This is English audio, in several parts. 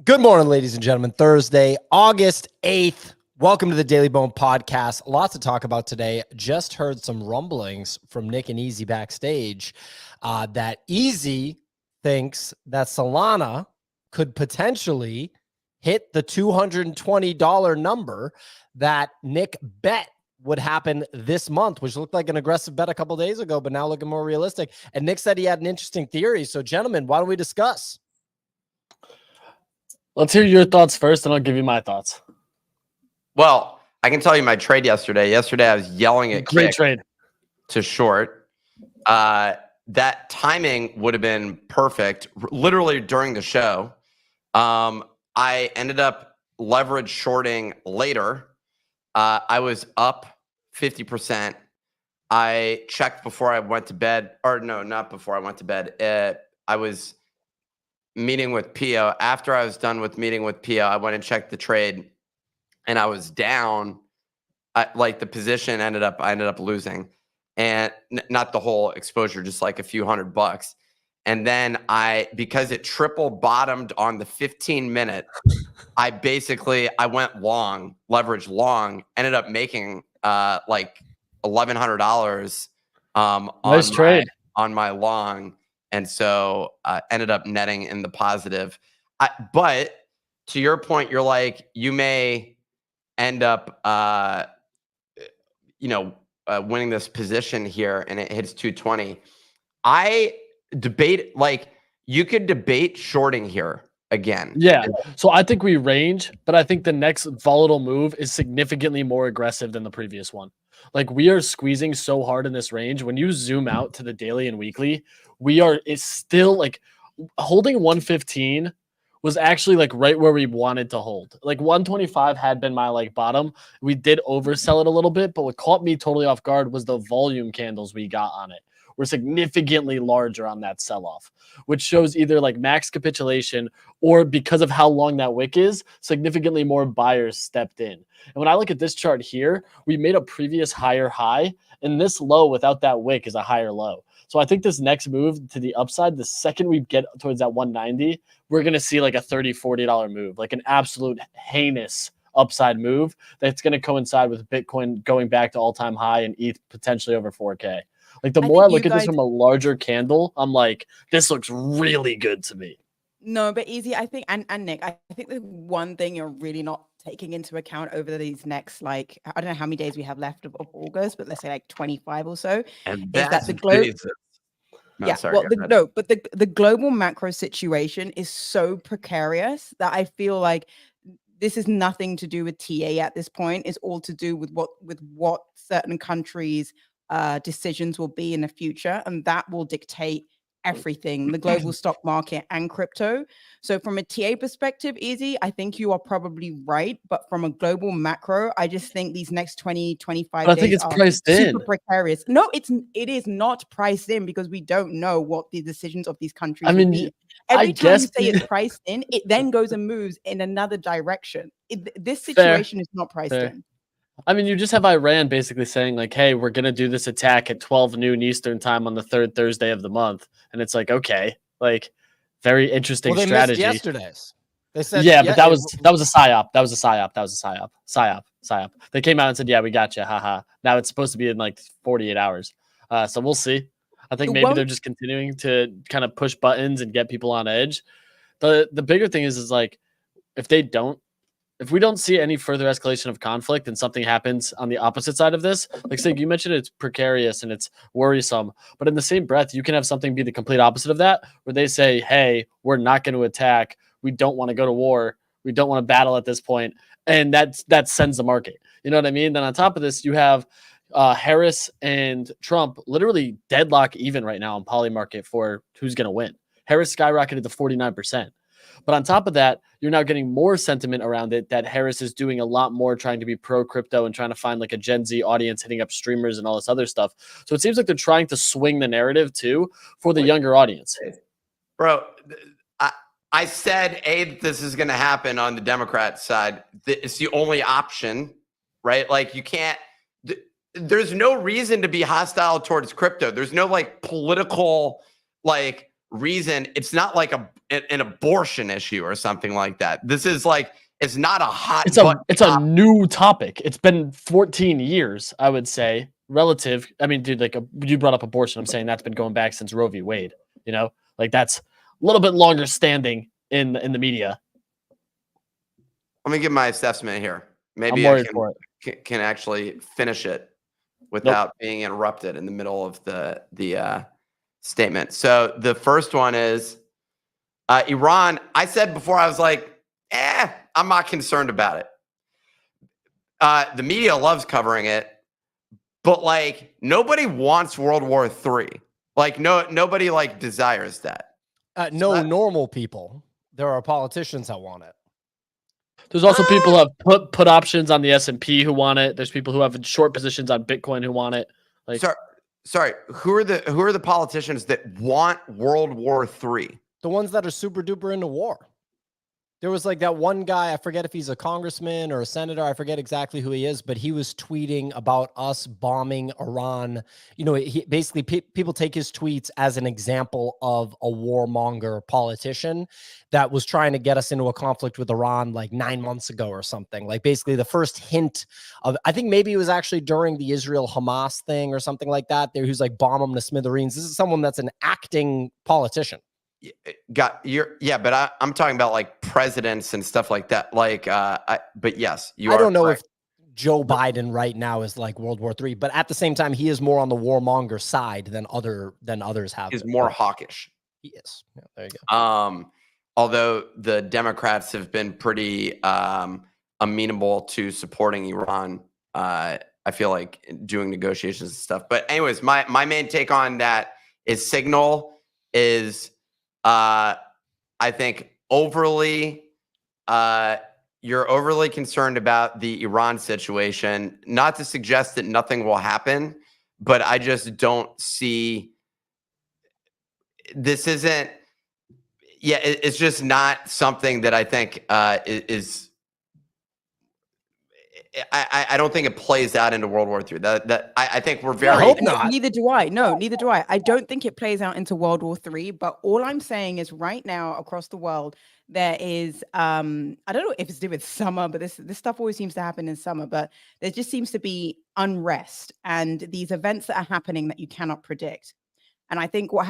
Good morning, ladies and gentlemen. Thursday, August 8th. Welcome to the Daily Bone Podcast. Lots to talk about today. Just heard some rumblings from Nick and Easy backstage that Easy thinks that Solana could potentially hit the $220 number that Nick bet would happen this month, which looked like an aggressive bet a couple days ago, but now looking more realistic. And Nick said he had an interesting theory. So, gentlemen, why don't we discuss? Let's hear your thoughts first, and I'll give you my thoughts. Well, I can tell you my trade yesterday. Yesterday, I was yelling at Great Kick trade to short. That timing would have been perfect, literally during the show. I ended up leverage shorting later. I was up 50%. I checked before I went to bed, or no, not before I went to bed. I was meeting with Pio. After I was done with meeting with Pio, I went and checked the trade, and I was down. Like the position I ended up losing, and not the whole exposure, just like a few $100. And then because it triple bottomed on the 15-minute, I went long, leverage long, ended up making like $1,100 nice trade on my long. And so ended up netting in the positive. But to your point, you're like, you may end up, winning this position here and it hits 220. I debate, like, you could debate shorting here again. Yeah. So I think we range, but I think the next volatile move is significantly more aggressive than the previous one. Like, we are squeezing so hard in this range. When you zoom out to the daily and weekly, it's still like holding 115 was actually like right where we wanted to hold. Like 125 had been my like bottom. We did oversell it a little bit, but what caught me totally off guard was the volume candles we got on it were significantly larger on that sell-off, which shows either like max capitulation or, because of how long that wick is, significantly more buyers stepped in. And when I look at this chart here, we made a previous higher high, and this low without that wick is a higher low. So I think this next move to the upside, the second we get towards that 190, we're going to see like a $30, $40 move, like an absolute heinous upside move that's going to coincide with Bitcoin going back to all-time high and ETH potentially over 4K. Like, the more I look at this from a larger candle, I'm like, this looks really good to me. No, but Easy, I think, and Nick, I think the one thing you're really not taking into account over these next, like, I don't know how many days we have left of August, but let's say like 25 or so, and is that the global... the global macro situation is so precarious that I feel like this is nothing to do with TA at this point. It's all to do with what certain countries' decisions will be in the future, and that will dictate everything, the global stock market and crypto. So from a TA perspective, Easy, I think you are probably right, but from a global macro, I just think these next 20, 25 days I think it's are priced super in. precarious. No, it is not priced in, because we don't know what the decisions of these countries will be. Every time you say it's priced in, it then goes and moves in another direction. This situation is not priced in. I mean, you just have Iran basically saying like, hey, we're going to do this attack at 12 noon Eastern time on the third Thursday of the month. And it's like, okay, like, very interesting strategy. Missed yesterday's. They said, yeah, but that was a psyop. That was a psyop. Psyop. They came out and said, yeah, we got you. Haha. Now it's supposed to be in like 48 hours. So we'll see. I think maybe they're just continuing to kind of push buttons and get people on edge. The bigger thing is like, if we don't see any further escalation of conflict and something happens on the opposite side of this, like, say, you mentioned it's precarious and it's worrisome, but in the same breath, you can have something be the complete opposite of that, where they say, hey, we're not going to attack. We don't want to go to war. We don't want to battle at this point. And that sends the market. You know what I mean? Then on top of this, you have Harris and Trump literally deadlock even right now on poly market for who's going to win. Harris skyrocketed to 49%. But on top of that, you're now getting more sentiment around it that Harris is doing a lot more trying to be pro crypto and trying to find like a Gen Z audience, hitting up streamers and all this other stuff. So it seems like they're trying to swing the narrative too for the younger audience. Bro, I said, this is going to happen on the Democrat side. It's the only option, right? Like, you can't, there's no reason to be hostile towards crypto. There's no like political, like, reason. It's not like an abortion issue or something like that. This is like, it's not a hot. It's a new topic. It's been 14 years, I would say, relative. I mean, dude, like you brought up abortion. I'm saying that's been going back since Roe v. Wade. You know, like that's a little bit longer standing in the media. Let me give my assessment here. Maybe I'm I worried for it. can actually finish it without being interrupted in the middle of the statement. So the first one is Iran. I said before, I was like, I'm not concerned about it. The media loves covering it, but like nobody wants World War III. Like nobody like desires that. Normal people. There are politicians that want it. There's also people who have put options on the S&P who want it. There's people who have short positions on Bitcoin who want it. Like, sorry, who are the politicians that want World War III? The ones that are super duper into war. There was like that one guy, I forget if he's a congressman or a senator, I forget exactly who he is, but he was tweeting about us bombing Iran. You know, he basically people take his tweets as an example of a warmonger politician that was trying to get us into a conflict with Iran like 9 months ago or something. Like basically the first hint of, I think maybe it was actually during the Israel-Hamas thing or something like that. There, who's like bomb them to smithereens. This is someone that's an acting politician. But I'm talking about like presidents and stuff like that. Like, but yes, I don't know correct. if Joe Biden right now is like World War III, but at the same time, he is more on the warmonger side than others have. He's more hawkish. He is. Yeah, there you go. Although the Democrats have been pretty amenable to supporting Iran, I feel like doing negotiations and stuff. But anyways, my main take on that is Signal is. I think you're overly concerned about the Iran situation, not to suggest that nothing will happen, but I just don't see this isn't. Yeah, it's just not something that I think is. I don't think it plays out into World War III. I think we're very. I hope not. Neither do I. No, neither do I. I don't think it plays out into World War III. But all I'm saying is, right now across the world, there is. I don't know if it's to do with summer, but this stuff always seems to happen in summer. But there just seems to be unrest and these events that are happening that you cannot predict. And I think what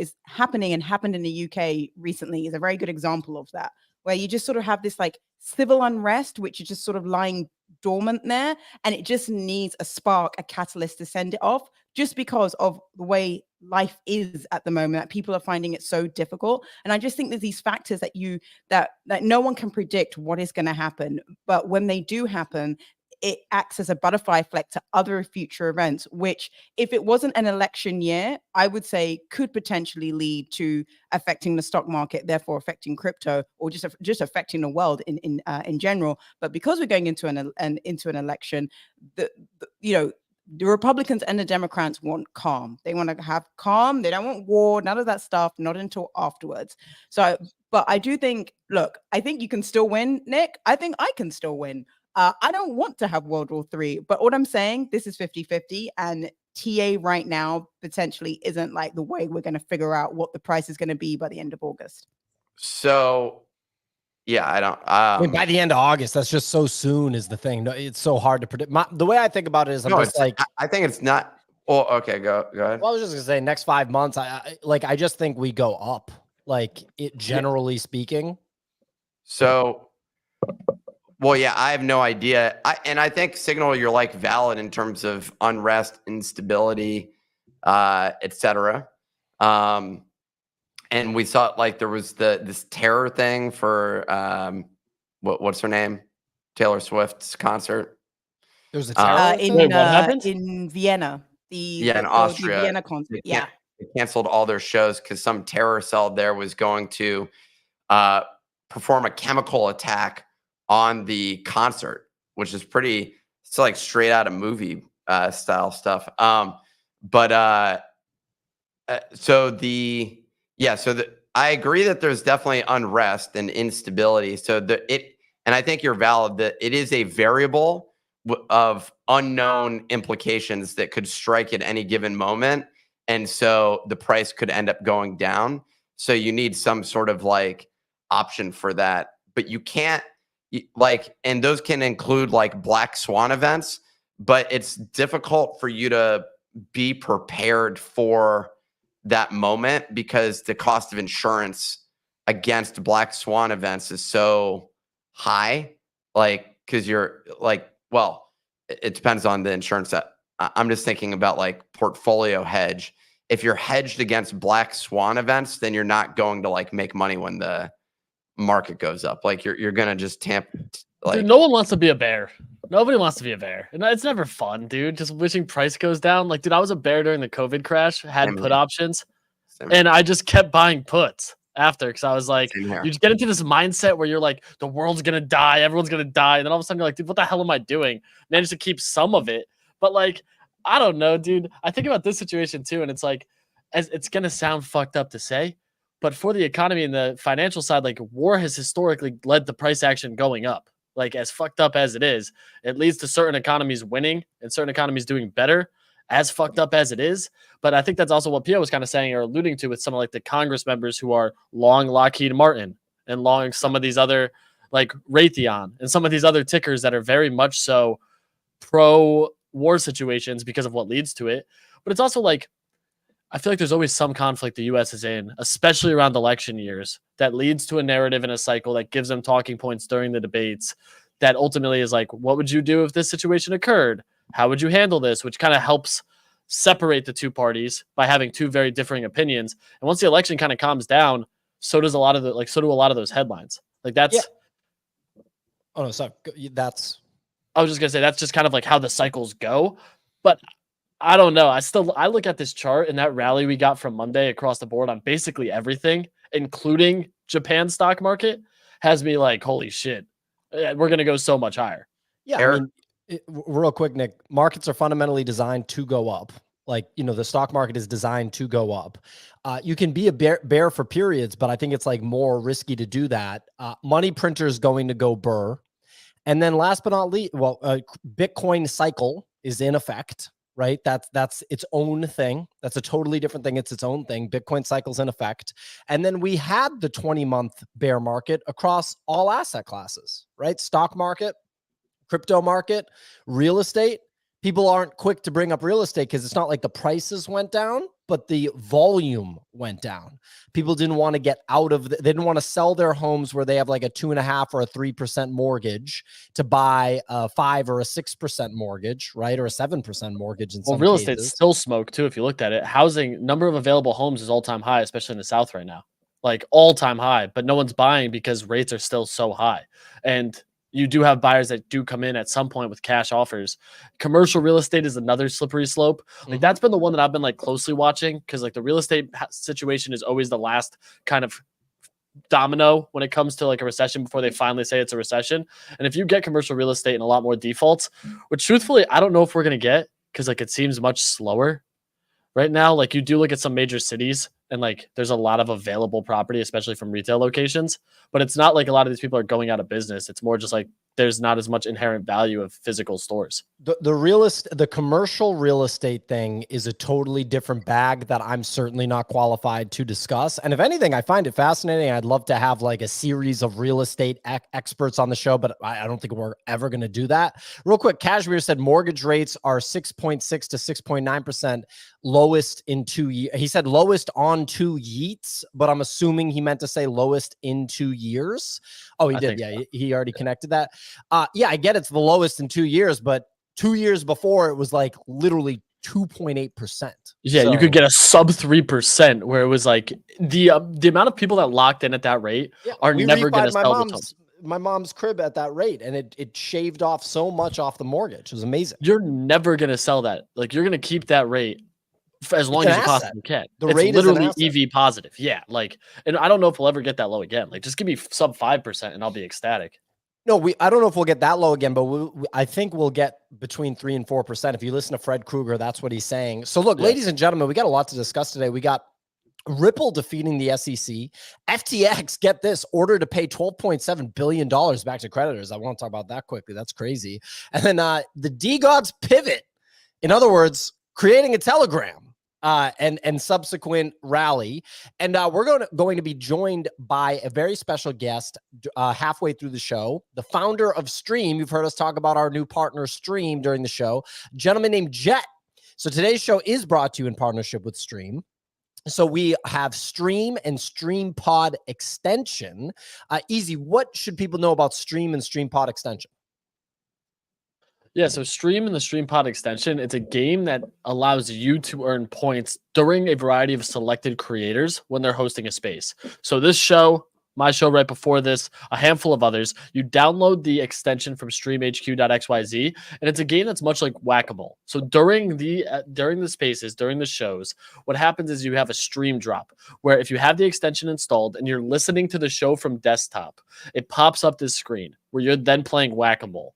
is happening and happened in the UK recently is a very good example of that, where you just sort of have this like civil unrest, which is just sort of lying dormant there, and it just needs a spark, a catalyst to send it off, just because of the way life is at the moment, that people are finding it so difficult. And I just think there's these factors that no one can predict what is going to happen, but when they do happen, it acts as a butterfly effect to other future events, which if it wasn't an election year, I would say could potentially lead to affecting the stock market, therefore affecting crypto, or just affecting the world in general. But because we're going into an election, the Republicans and the Democrats want calm. They want to have calm. They don't want war, none of that stuff, not until afterwards. So, but I do think, look, I think you can still win, Nick. I think I can still win. I don't want to have World War III, but what I'm saying, this is 50-50, and TA right now potentially isn't like the way we're going to figure out what the price is going to be by the end of August. So, yeah, I don't. I mean, by the end of August, that's just so soon is the thing. No, it's so hard to predict. The way I think about it is, I think it's not. Oh, okay, go ahead. Well, I was just gonna say, next 5 months, I just think we go up, like it generally speaking. So. Well, yeah, I have no idea. I think Signal, you're like valid in terms of unrest, instability, etc. And we saw like there was this terror thing for what's her name? Taylor Swift's concert. There was a terror Wait, what happened? In Vienna. In Austria. The Vienna concert. They canceled all their shows because some terror cell there was going to perform a chemical attack on the concert, which is it's like straight out of movie style stuff. I agree that there's definitely unrest and instability. And I think you're valid that it is a variable of unknown implications that could strike at any given moment. And so the price could end up going down. So you need some sort of like option for that, but you can't like, and those can include like black swan events, but it's difficult for you to be prepared for that moment because the cost of insurance against black swan events is so high. Like, because you're like, well, it depends on the insurance that I'm just thinking about like portfolio hedge. If you're hedged against black swan events, then you're not going to like make money when the market goes up. Like you're gonna just like, dude, no one wants to be a bear. Nobody wants to be a bear. And it's never fun, dude. Just wishing price goes down. Like, dude, I was a bear during the COVID crash, had Same put here. options, and I just kept buying puts after because I was like, you just get into this mindset where you're like, the world's gonna die, everyone's gonna die, and then all of a sudden you're like, dude, what the hell am I doing? Managed to keep some of it, but like, I don't know, dude. I think about this situation too, and it's like, as it's gonna sound fucked up to say, but for the economy and the financial side, like war has historically led to price action going up. Like as fucked up as it is, it leads to certain economies winning and certain economies doing better, as fucked up as it is. But I think that's also what Pio was kind of saying or alluding to with some of like the Congress members who are long Lockheed Martin and long some of these other like Raytheon and some of these other tickers that are very much so pro war situations because of what leads to it. But it's also like, I feel like there's always some conflict the U.S. is in, especially around election years, that leads to a narrative and a cycle that gives them talking points during the debates that ultimately is like, what would you do if this situation occurred? How would you handle this? Which kind of helps separate the two parties by having two very differing opinions. And once the election kind of calms down, so does a lot of so do a lot of those headlines. Like that's. Yeah. Oh no, sorry. That's. I was just gonna say that's just kind of like how the cycles go, but I don't know. I look at this chart and that rally we got from Monday across the board on basically everything, including Japan stock market, has me like, holy shit, we're going to go so much higher. Yeah. I mean, real quick, Nick, markets are fundamentally designed to go up. Like, you know, the stock market is designed to go up. You can be a bear for periods, but I think it's like more risky to do that. Money printer is going to go burr. And then last but not least, well, Bitcoin cycle is in effect. Right. That's its own thing. That's a totally different thing. It's its own thing. Bitcoin cycle's in effect. And then we had the 20-month bear market across all asset classes, right? Stock market, crypto market, real estate. People aren't quick to bring up real estate because it's not like the prices went down, but the volume went down. People didn't want to get out of, they didn't want to sell their homes where they have like a 2.5% or a 3% mortgage to buy a 5 or a 6% mortgage, right? Or a 7% mortgage in some real cases. Estate's still smoke too. If you looked at it, housing number of available homes is all time high, especially in the South right now, like all time high, but no one's buying because rates are still so high. And you do have buyers that do come in at some point with cash offers. Commercial real estate is another slippery slope. Like that's been the one that I've been like closely watching because like the real estate situation is always the last kind of domino when it comes to like a recession before they finally say it's a recession. And if you get commercial real estate and a lot more defaults, which truthfully, I don't know if we're going to get because like it seems much slower right now. Like you do look at some major cities and like there's a lot of available property, especially from retail locations, but it's not like a lot of these people are going out of business. It's more just like there's not as much inherent value of physical stores. The commercial real estate thing is a totally different bag that I'm certainly not qualified to discuss. And if anything, I find it fascinating. I'd love to have like a series of real estate experts on the show, but I don't think we're ever going to do that. Real quick, Kashmir said mortgage rates are 6.6 to 6.9% lowest in 2 years. He said lowest on 2 yeats, but I'm assuming he meant to say lowest in 2 years. Oh, he did. Yeah, so. He already connected that. Yeah, I get it's the lowest in 2 years, but 2 years before it was like literally 2.8%. Yeah, so, you could get a sub 3% where it was like the amount of people that locked in at that rate are never going to sell my mom's crib at that rate, and it shaved off so much off the mortgage. It was amazing. You're never going to sell that. Like you're going to keep that rate for as long as you possibly can. The rate is literally EV positive. Yeah, like, and I don't know if we'll ever get that low again. Like, just give me sub 5% and I'll be ecstatic. No, I don't know if we'll get that low again, but I think we'll get between 3 and 4%. If you listen to Fred Krueger, that's what he's saying. So look, ladies and gentlemen, we got a lot to discuss today. We got Ripple defeating the SEC. FTX, get this, order to pay $12.7 billion back to creditors. I want to talk about that quickly. That's crazy. And then the DeGods pivot. In other words, creating a Telegram. and subsequent rally. And we're going to be joined by a very special guest halfway through the show, the founder of Stream. You've heard us talk about our new partner, Stream, during the show, a gentleman named Jet. So today's show is brought to you in partnership with Stream. So we have Stream and Stream Pod Extension. Easy, what should people know about Stream and Stream Pod Extension? Yeah, so Stream and the Stream Pod Extension, it's a game that allows you to earn points during a variety of selected creators when they're hosting a space. So this show, my show right before this, a handful of others, you download the extension from streamhq.xyz, and it's a game that's much like Whack-A-Mole. So during the spaces, during the shows, what happens is you have a stream drop, where if you have the extension installed and you're listening to the show from desktop, it pops up this screen where you're then playing Whack-A-Mole.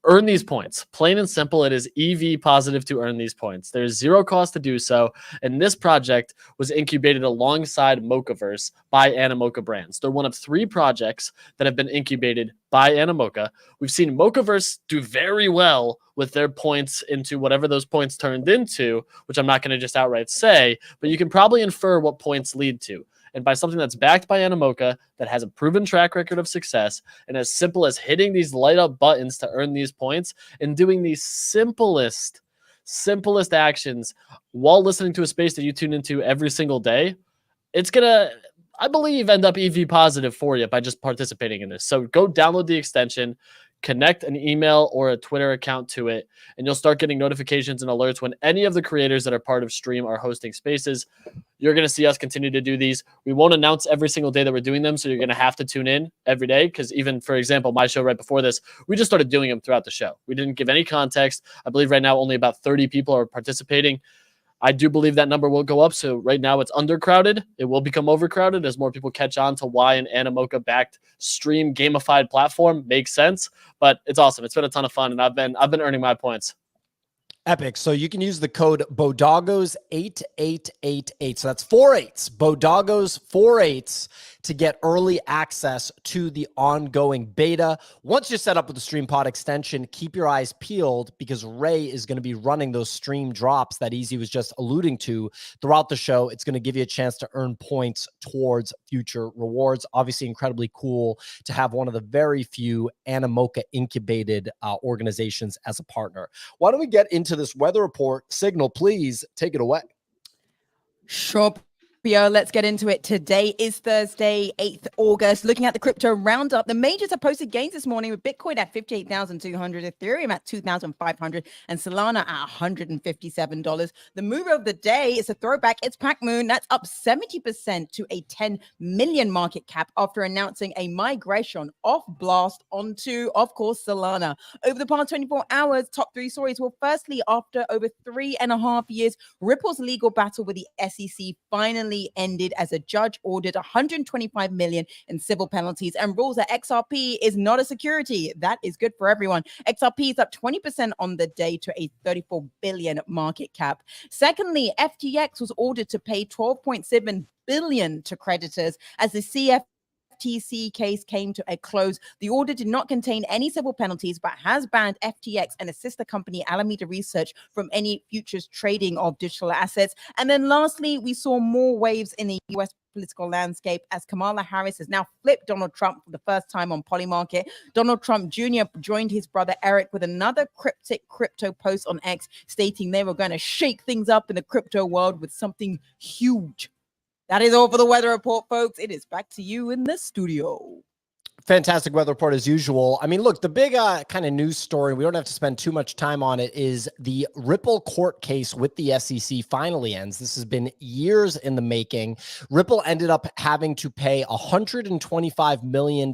Earn these points. Plain and simple, it is EV positive to earn these points. There's zero cost to do so, and this project was incubated alongside Mochaverse by Animoca Brands. They're one of 3 projects that have been incubated by Animoca. We've seen Mochaverse do very well with their points into whatever those points turned into, which I'm not going to just outright say, but you can probably infer what points lead to. And by something that's backed by Animoca, that has a proven track record of success, and as simple as hitting these light up buttons to earn these points and doing these simplest actions while listening to a space that you tune into every single day, it's going to, I believe, end up EV positive for you by just participating in this. So go download the extension, connect an email or a Twitter account to it, and you'll start getting notifications and alerts when any of the creators that are part of Stream are hosting spaces. You're going to see us continue to do these. We won't announce every single day that we're doing them, so you're going to have to tune in every day, because even, for example, my show right before this, we just started doing them throughout the show. We didn't give any context. I believe right now only about 30 people are participating. I do believe that number will go up. So right now it's undercrowded. It will become overcrowded as more people catch on to why an Animoca-backed Stream gamified platform makes sense. But it's awesome. It's been a ton of fun, and I've been earning my points. Epic. So you can use the code Bodogos8888. So that's 4 8s, Bodogos 4 8s, to get early access to the ongoing beta. Once you're set up with the Stream Pod extension, keep your eyes peeled, because Ray is going to be running those stream drops that Easy was just alluding to throughout the show. It's going to give you a chance to earn points towards future rewards. Obviously, incredibly cool to have one of the very few Animoca incubated organizations as a partner. Why don't we get into this weather report? Signal, please take it away. Sure, Pio, let's get into it. Today is Thursday, 8th August. Looking at the crypto roundup, the majors have posted gains this morning, with Bitcoin at 58,200, Ethereum at 2,500, and Solana at $157. The mover of the day is a throwback. It's Pac-Moon. That's up 70% to a 10 million market cap after announcing a migration off Blast onto, of course, Solana. Over the past 24 hours, top 3 stories. Well, firstly, after over 3.5 years, Ripple's legal battle with the SEC finally ended, as a judge ordered $125 million in civil penalties and rules that XRP is not a security. That is good for everyone. XRP is up 20% on the day to a 34 billion market cap. Secondly, FTX was ordered to pay 12.7 billion to creditors as the CFTC case came to a close. The order did not contain any civil penalties, but has banned FTX and a sister company, Alameda Research, from any futures trading of digital assets. And then lastly, we saw more waves in the US political landscape as Kamala Harris has now flipped Donald Trump for the first time on Polymarket. Donald Trump Jr. joined his brother Eric with another cryptic crypto post on X, stating they were going to shake things up in the crypto world with something huge. That is all for the weather report, folks. It is back to you in the studio. Fantastic weather report as usual. I mean, look, the big kind of news story, we don't have to spend too much time on it, is the Ripple court case with the SEC finally ends. This has been years in the making. Ripple ended up having to pay $125 million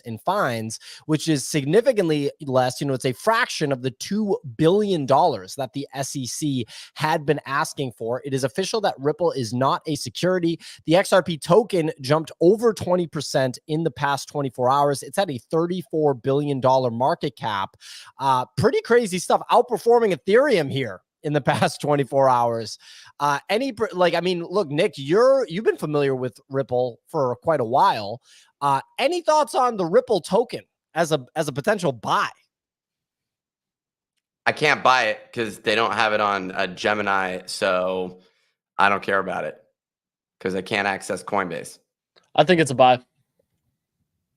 in fines, which is significantly less. You know, it's a fraction of the $2 billion that the SEC had been asking for. It is official that Ripple is not a security. The XRP token jumped over 20% in the past 24 hours. It's at a $34 billion market cap. Pretty crazy stuff, outperforming Ethereum here in the past 24 hours. I mean, look, Nick, you've been familiar with Ripple for quite a while. Any thoughts on the Ripple token as a potential buy? I can't buy it because they don't have it on Gemini. So I don't care about it because I can't access Coinbase. I think it's a buy.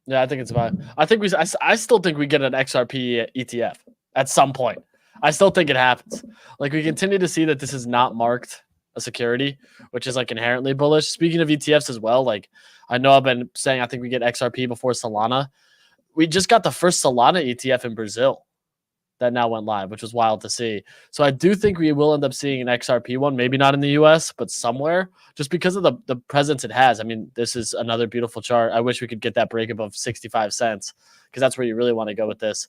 Yeah, I think it's a buy. I still think we get an XRP ETF at some point. I still think it happens. Like, we continue to see that this is not marked a security, which is like inherently bullish. Speaking of ETFs as well, like, I know I've been saying I think we get XRP before Solana. We just got the first Solana ETF in Brazil that now went live, which was wild to see. So I do think we will end up seeing an XRP one, maybe not in the US, but somewhere, just because of the presence it has. I mean, this is another beautiful chart. I wish we could get that break above 65 cents because that's where you really want to go with this.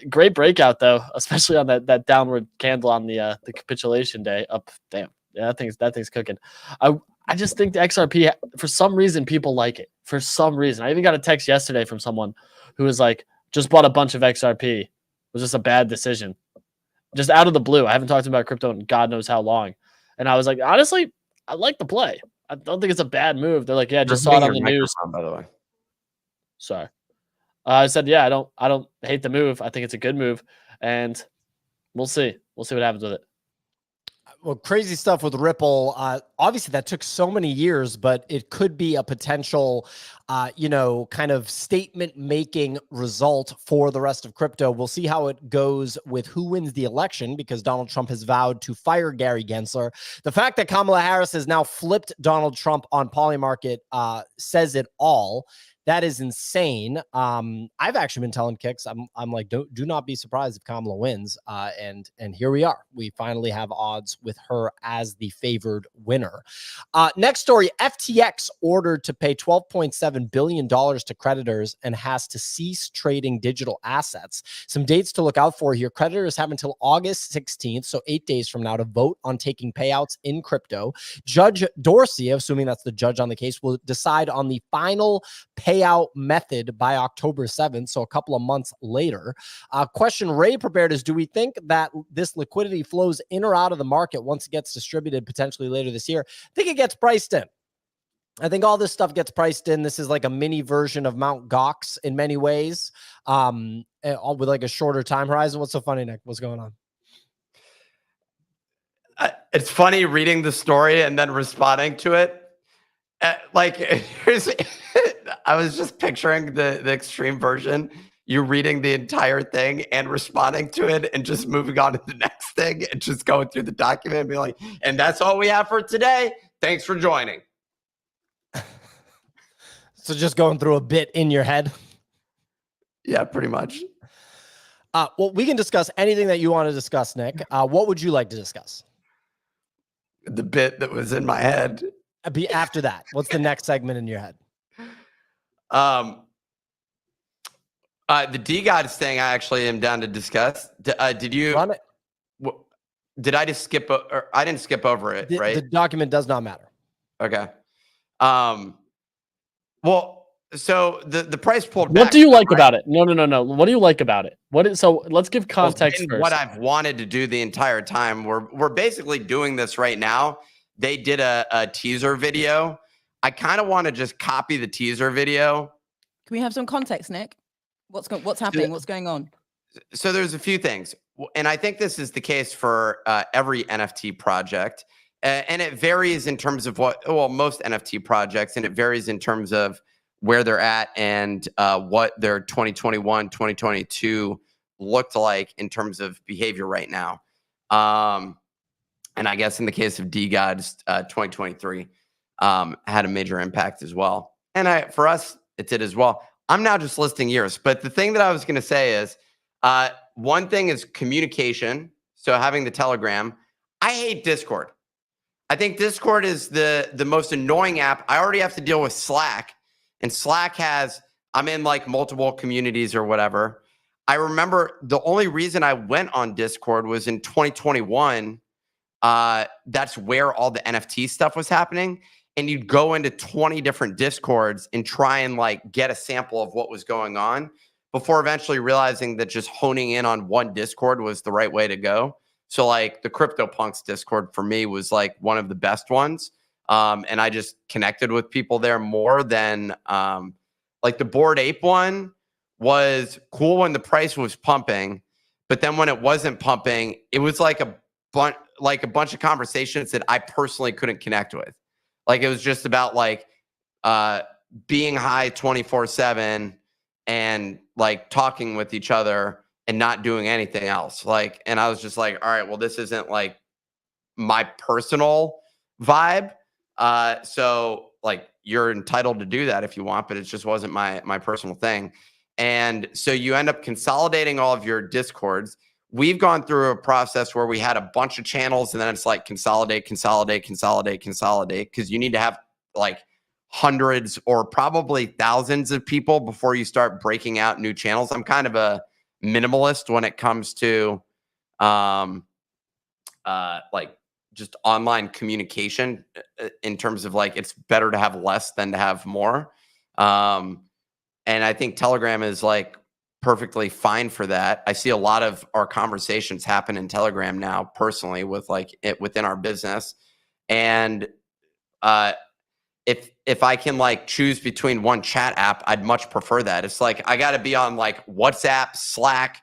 Great breakout though, especially on that downward candle on the capitulation day. Up, damn, yeah, that thing's cooking. I just think the XRP, for some reason, people like it. For some reason, I even got a text yesterday from someone who was like, "Just bought a bunch of XRP. Was this a bad decision?" Just out of the blue. I haven't talked about crypto in God knows how long, and I was like, honestly, I like the play. I don't think it's a bad move. They're like, yeah, just saw it on the news. By the way, sorry. I said, yeah, I don't hate the move. I think it's a good move, and we'll see. We'll see what happens with it. Well, crazy stuff with Ripple. Obviously, that took so many years, but it could be a potential, kind of statement-making result for the rest of crypto. We'll see how it goes with who wins the election, because Donald Trump has vowed to fire Gary Gensler. The fact that Kamala Harris has now flipped Donald Trump on Polymarket says it all. That is insane. I've actually been telling Kicks, I'm like, do not be surprised if Kamala wins. And here we are. We finally have odds with her as the favored winner. Next story, FTX ordered to pay $12.7 billion to creditors and has to cease trading digital assets. Some dates to look out for here. Creditors have until August 16th, so 8 days from now, to vote on taking payouts in crypto. Judge Dorsey, assuming that's the judge on the case, will decide on the final payout method by October 7th, so a couple of months later. Question Ray prepared is, do we think that this liquidity flows in or out of the market once it gets distributed potentially later this year? I think it gets priced in. I think all this stuff gets priced in. This is like a mini version of Mount Gox in many ways, with like a shorter time horizon. What's so funny, Nick? What's going on? It's funny reading the story and then responding to it. I was just picturing the extreme version. You reading the entire thing and responding to it and just moving on to the next thing and just going through the document and being like, and that's all we have for today. Thanks for joining. So just going through a bit in your head. Yeah, pretty much. Well, we can discuss anything that you want to discuss, Nick. What would you like to discuss? The bit that was in my head. Be after that. What's the next segment in your head? The DeGods thing, I actually am down to discuss. Did you run it? Did I just skip? Or I didn't skip over it, right? The document does not matter. Okay. Well, so the price pulled back. What do you like about it? No. What do you like about it? So let's give context first. What I've wanted to do the entire time. We're basically doing this right now. They did a teaser video. I kind of want to just copy the teaser video. Can we have some context, Nick? What's happening? What's going on? So there's a few things, and I think this is the case for every NFT project, and it varies in terms of most NFT projects, and it varies in terms of where they're at and what their 2021, 2022 looked like in terms of behavior right now. And I guess in the case of DeGods, 2023 had a major impact as well. And for us, it did as well. I'm now just listing years. But the thing that I was going to say is, one thing is communication. So having the Telegram. I hate Discord. I think Discord is the most annoying app. I already have to deal with Slack. And Slack I'm in like multiple communities or whatever. I remember the only reason I went on Discord was in 2021. That's where all the NFT stuff was happening. And you'd go into 20 different Discords and try and like get a sample of what was going on before eventually realizing that just honing in on one Discord was the right way to go. So like the CryptoPunks Discord for me was like one of the best ones. And I just connected with people there more than like the Bored Ape one was cool when the price was pumping. But then when it wasn't pumping, it was like a bunch, like a bunch of conversations that I personally couldn't connect with. Like it was just about like being high 24/7 and like talking with each other and not doing anything else. Like, and I was just like, all right, well, this isn't like my personal vibe. So like you're entitled to do that if you want, but it just wasn't my personal thing. And so you end up consolidating all of your Discords. We've gone through a process where we had a bunch of channels and then it's like consolidate, because you need to have like hundreds or probably thousands of people before you start breaking out new channels. I'm kind of a minimalist when it comes to like just online communication in terms of like it's better to have less than to have more. And I think Telegram is like perfectly fine for that. I see a lot of our conversations happen in Telegram now personally with like it within our business. And if I can like choose between one chat app, I'd much prefer that. It's like I got to be on like WhatsApp, Slack,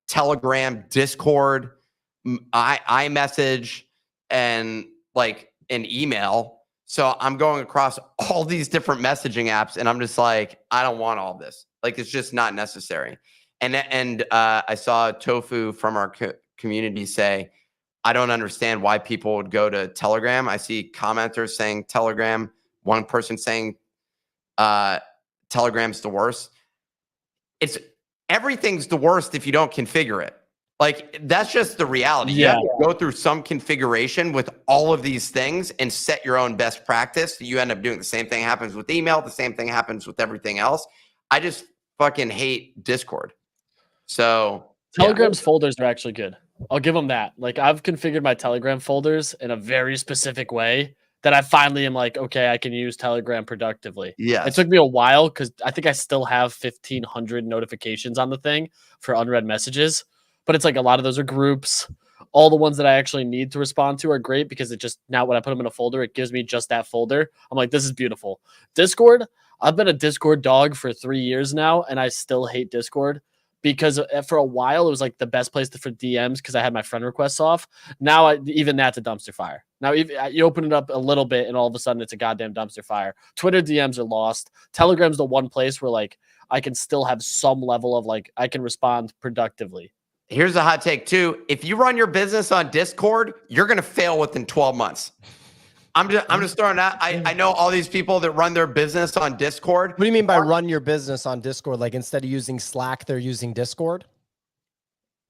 Telegram, Discord, iMessage, and like an email. So I'm going across all these different messaging apps and I'm just like, I don't want all this. Like, it's just not necessary. And I saw Tofu from our community say, I don't understand why people would go to Telegram. I see commenters saying Telegram, one person saying Telegram's the worst. Everything's the worst if you don't configure it. Like, that's just the reality. Yeah. You have to go through some configuration with all of these things and set your own best practice. You end up doing the same thing happens with email. The same thing happens with everything else. I just fucking hate Discord. So Telegram's folders are actually good. I'll give them that. Like, I've configured my Telegram folders in a very specific way that I finally am like, okay, I can use Telegram productively. Yeah. It took me a while because I think I still have 1,500 notifications on the thing for unread messages. But it's like a lot of those are groups. All the ones that I actually need to respond to are great because it just, now when I put them in a folder, it gives me just that folder. I'm like, this is beautiful. Discord, I've been a Discord dog for 3 years now, and I still hate Discord because for a while it was like the best place for DMs because I had my friend requests off. Now even that's a dumpster fire. Now you open it up a little bit and all of a sudden it's a goddamn dumpster fire. Twitter DMs are lost. Telegram's the one place where like I can still have some level of like I can respond productively. Here's a hot take too. If you run your business on Discord, you're going to fail within 12 months. I'm just throwing out. I know all these people that run their business on Discord. What do you mean by run your business on Discord? Like instead of using Slack, they're using Discord?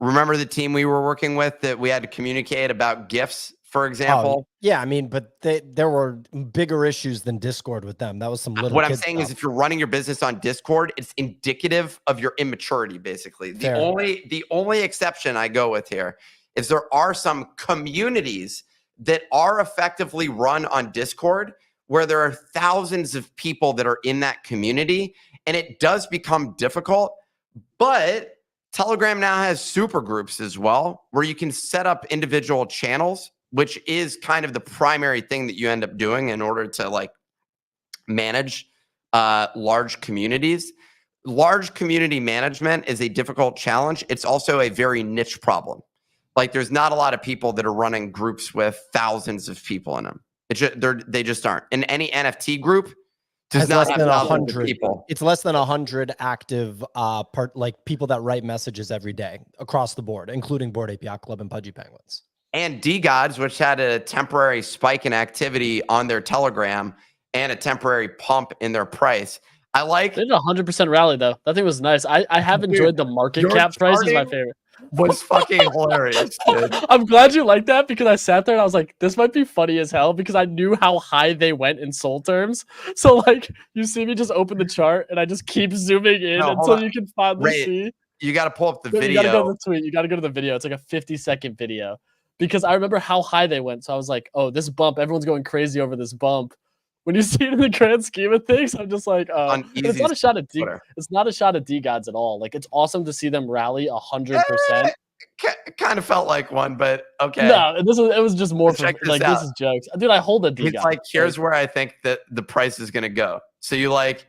Remember the team we were working with that we had to communicate about GIFs, for example? Yeah, I mean, but there were bigger issues than Discord with them. That was some little. What I'm saying is if you're running your business on Discord, it's indicative of your immaturity, basically. The only exception I go with here is there are some communities that are effectively run on Discord where there are thousands of people that are in that community, and it does become difficult. But Telegram now has super groups as well, where you can set up individual channels, which is kind of the primary thing that you end up doing in order to like manage large communities. Large community management is a difficult challenge. It's also a very niche problem. Like there's not a lot of people that are running groups with thousands of people in them. They just aren't. And any NFT group does not have thousands of people. It's less than 100 active people that write messages every day across the board, including Bored Ape Yacht Club and Pudgy Penguins. And DeGods, which had a temporary spike in activity on their Telegram and a temporary pump in their price. I like. They did a 100% rally though. That thing was nice. I have enjoyed the market cap price. Is my favorite. Was fucking hilarious, dude. I'm glad you like that because I sat there and I was like, this might be funny as hell because I knew how high they went in soul terms. So like you see me just open the chart and I just keep zooming in until you can finally see. You got to pull up the video. You got to go to the tweet. You got to go to the video. It's like a 50-second video because I remember how high they went. So I was like, oh, this bump, everyone's going crazy over this bump. When you see it in the grand scheme of things, I'm just like, it's not a shot at it's not a shot at DeGods at all. Like, it's awesome to see them rally 100%. Kind of felt like one, but okay. No, it was just more for like this is jokes, dude. I hold a DeGods. It's like here's where I think that the price is gonna go. So you like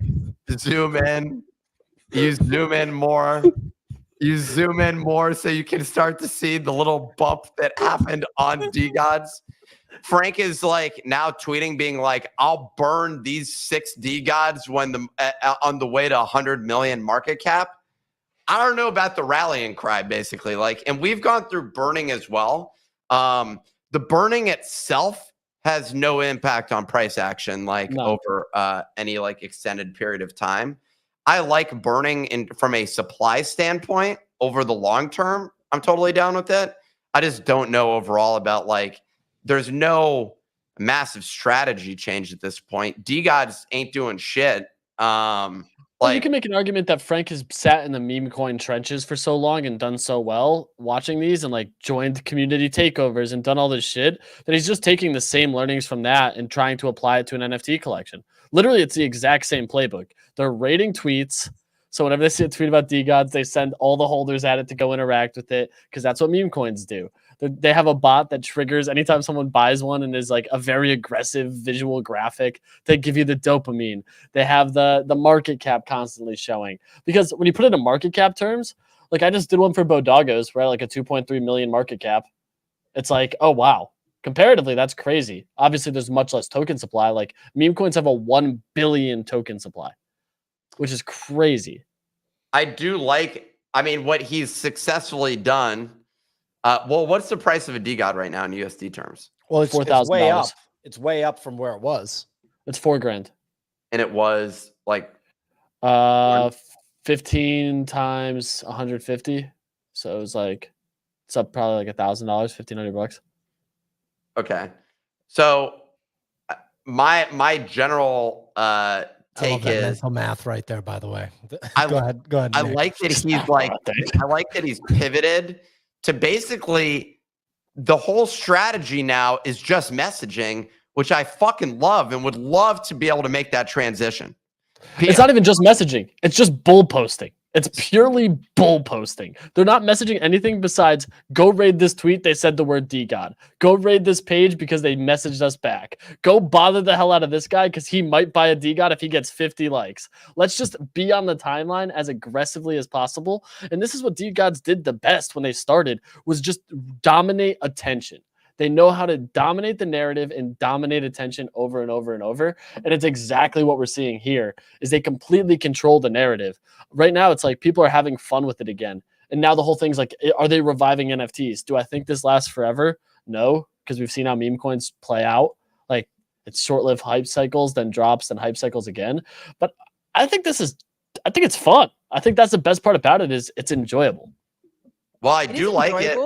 zoom in, you zoom in more. You zoom in more so you can start to see the little bump that happened on DeGods. Frank is like now tweeting, being like, "I'll burn these 6 DeGods when on the way to 100 million market cap." I don't know about the rallying cry, basically. Like, and we've gone through burning as well. The burning itself has no impact on price action, like over any like extended period of time. I like burning from a supply standpoint over the long term. I'm totally down with it. I just don't know overall about like, there's no massive strategy change at this point. DeGods ain't doing shit. Well, you can make an argument that Frank has sat in the meme coin trenches for so long and done so well watching these and like joined community takeovers and done all this shit that he's just taking the same learnings from that and trying to apply it to an NFT collection. Literally, it's the exact same playbook. They're rating tweets. So whenever they see a tweet about DeGods, they send all the holders at it to go interact with it because that's what meme coins do. They have a bot that triggers anytime someone buys one and is like a very aggressive visual graphic. They give you the dopamine. They have the market cap constantly showing. Because when you put it in market cap terms, like I just did one for Bodogos, where like a 2.3 million market cap. It's like, oh, wow. Comparatively, that's crazy. Obviously, there's much less token supply. Like meme coins have a 1 billion token supply, which is crazy. I do like, I mean, what he's successfully done. Well, what's the price of a DeGod right now in USD terms? Well, it's way up. It's way up from where it was. It's $4,000. And it was like 15 times 150. So it was like, it's up probably like $1,000, $1,500. Okay. So my general take is mental math right there, by the way. Go ahead. I like that he's like, I like that he's pivoted to basically the whole strategy now is just messaging, which I fucking love and would love to be able to make that transition. It's not even just messaging. It's just bull posting. It's purely bull posting. They're not messaging anything besides go raid this tweet. They said the word DeGod. Go raid this page because they messaged us back. Go bother the hell out of this guy because he might buy a DeGod if he gets 50 likes. Let's just be on the timeline as aggressively as possible. And this is what DeGods did the best when they started, was just dominate attention. They know how to dominate the narrative and dominate attention over and over and over. And it's exactly what we're seeing here, is they completely control the narrative. Right now, it's like people are having fun with it again. And now the whole thing's like, are they reviving NFTs? Do I think this lasts forever? No, because we've seen how meme coins play out. Like it's short-lived hype cycles, then drops, then hype cycles again. But I think it's fun. I think that's the best part about it, is it's enjoyable. Well, I do like it.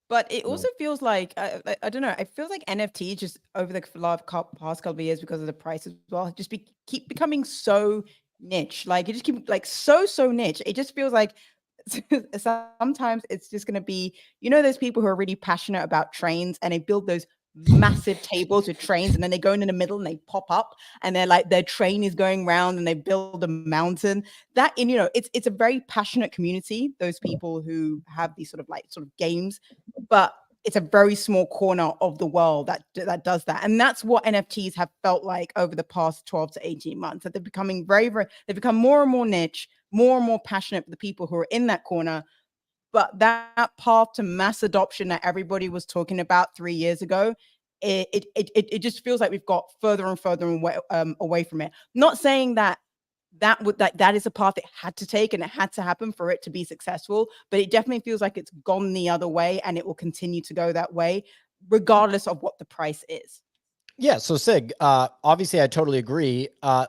But it also feels like, I don't know, it feels like NFT just over the past couple of years, because of the price as well, just keep becoming so niche. Like it just keep like so niche. It just feels like sometimes it's just going to be, you know, those people who are really passionate about trains and they build those massive tables with trains and then they go in the middle and they pop up and they're like, their train is going round and they build a mountain. That, and you know, it's a very passionate community, those people who have these sort of games, but it's a very small corner of the world that does that. And that's what NFTs have felt like over the past 12 to 18 months, that they're becoming they've become more and more niche, more and more passionate for the people who are in that corner. But that path to mass adoption that everybody was talking about 3 years ago, it just feels like we've got further and further away from it. Not saying that is a path it had to take and it had to happen for it to be successful, but it definitely feels like it's gone the other way and it will continue to go that way, regardless of what the price is. Yeah. So Sig, obviously I totally agree.